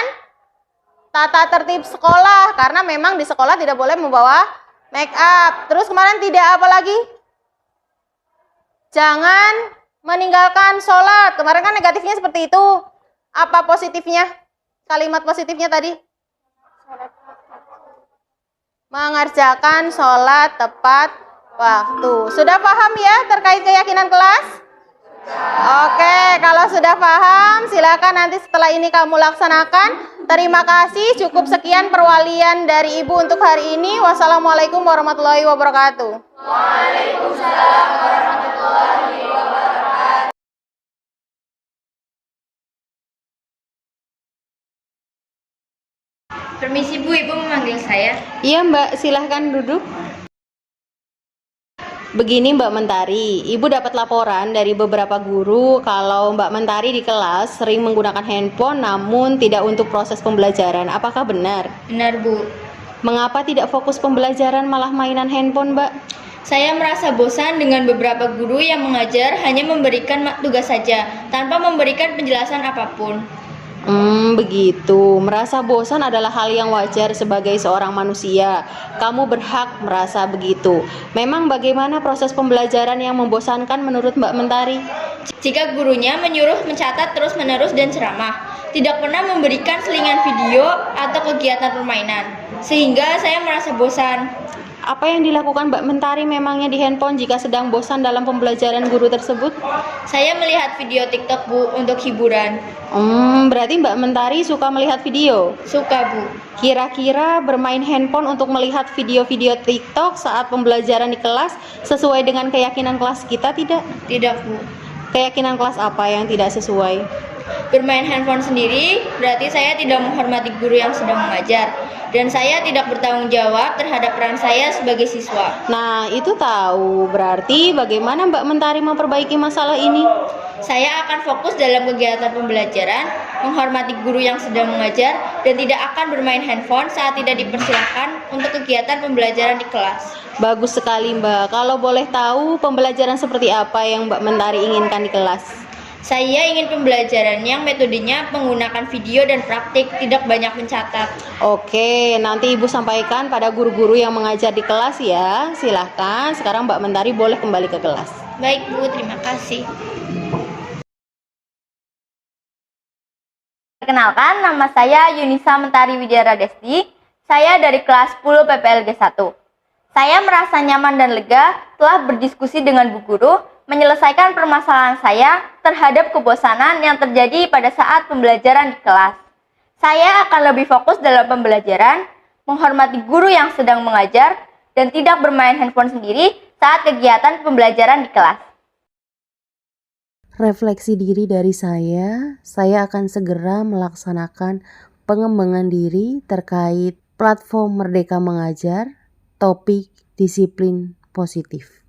Speaker 4: tata tertib sekolah. Karena memang di sekolah tidak boleh membawa make up. Terus kemarin tidak apa lagi? Jangan meninggalkan sholat. Kemarin kan negatifnya seperti itu. Apa positifnya? Kalimat positifnya tadi? Mengerjakan sholat tepat waktu. Sudah paham ya terkait keyakinan kelas? Oke, kalau sudah paham silakan nanti setelah ini kamu laksanakan. Terima kasih, cukup sekian perwalian dari Ibu untuk hari ini. Wassalamualaikum warahmatullahi wabarakatuh. Waalaikumsalam warahmatullahi wabarakatuh.
Speaker 6: Permisi Bu, Ibu memanggil saya.
Speaker 4: Iya Mbak, silahkan duduk. Begini Mbak Mentari, Ibu dapat laporan dari beberapa guru kalau Mbak Mentari di kelas sering menggunakan handphone namun tidak untuk proses pembelajaran. Apakah benar?
Speaker 6: Benar Bu.
Speaker 4: Mengapa tidak fokus pembelajaran malah mainan handphone Mbak?
Speaker 6: Saya merasa bosan dengan beberapa guru yang mengajar hanya memberikan tugas saja tanpa memberikan penjelasan apapun.
Speaker 4: Begitu. Merasa bosan adalah hal yang wajar sebagai seorang manusia. Kamu berhak merasa begitu. Memang bagaimana proses pembelajaran yang membosankan menurut Mbak Mentari?
Speaker 6: Jika gurunya menyuruh mencatat terus-menerus dan ceramah, tidak pernah memberikan selingan video atau kegiatan permainan, sehingga saya merasa bosan.
Speaker 4: Apa yang dilakukan Mbak Mentari memangnya di handphone jika sedang bosan dalam pembelajaran guru tersebut?
Speaker 6: Saya melihat video TikTok Bu untuk hiburan.
Speaker 4: Berarti Mbak Mentari suka melihat video?
Speaker 6: Suka Bu.
Speaker 4: Kira-kira bermain handphone untuk melihat video-video TikTok saat pembelajaran di kelas sesuai dengan keyakinan kelas kita tidak?
Speaker 6: Tidak Bu.
Speaker 4: Keyakinan kelas apa yang tidak sesuai?
Speaker 6: Bermain handphone sendiri berarti saya tidak menghormati guru yang sedang mengajar, dan saya tidak bertanggung jawab terhadap peran saya sebagai siswa.
Speaker 4: Nah, itu tahu. Berarti bagaimana Mbak Mentari memperbaiki masalah ini?
Speaker 6: Saya akan fokus dalam kegiatan pembelajaran, menghormati guru yang sedang mengajar, dan tidak akan bermain handphone saat tidak dipersilakan untuk kegiatan pembelajaran di kelas.
Speaker 4: Bagus sekali Mbak. Kalau boleh tahu pembelajaran seperti apa yang Mbak Mentari inginkan di kelas?
Speaker 6: Saya ingin pembelajaran yang metodenya menggunakan video dan praktik, tidak banyak mencatat.
Speaker 4: Oke, nanti Ibu sampaikan pada guru-guru yang mengajar di kelas ya. Silahkan, sekarang Mbak Mentari boleh kembali ke kelas.
Speaker 6: Baik Bu, terima kasih.
Speaker 9: Perkenalkan, nama saya Yunisa Mentari Widyara Desti. Saya dari kelas 10 PPLG 1. Saya merasa nyaman dan lega telah berdiskusi dengan Bu Guru, menyelesaikan permasalahan saya terhadap kebosanan yang terjadi pada saat pembelajaran di kelas. Saya akan lebih fokus dalam pembelajaran, menghormati guru yang sedang mengajar, dan tidak bermain handphone sendiri saat kegiatan pembelajaran di kelas.
Speaker 10: Refleksi diri dari saya akan segera melaksanakan pengembangan diri terkait platform Merdeka Mengajar, topik disiplin positif.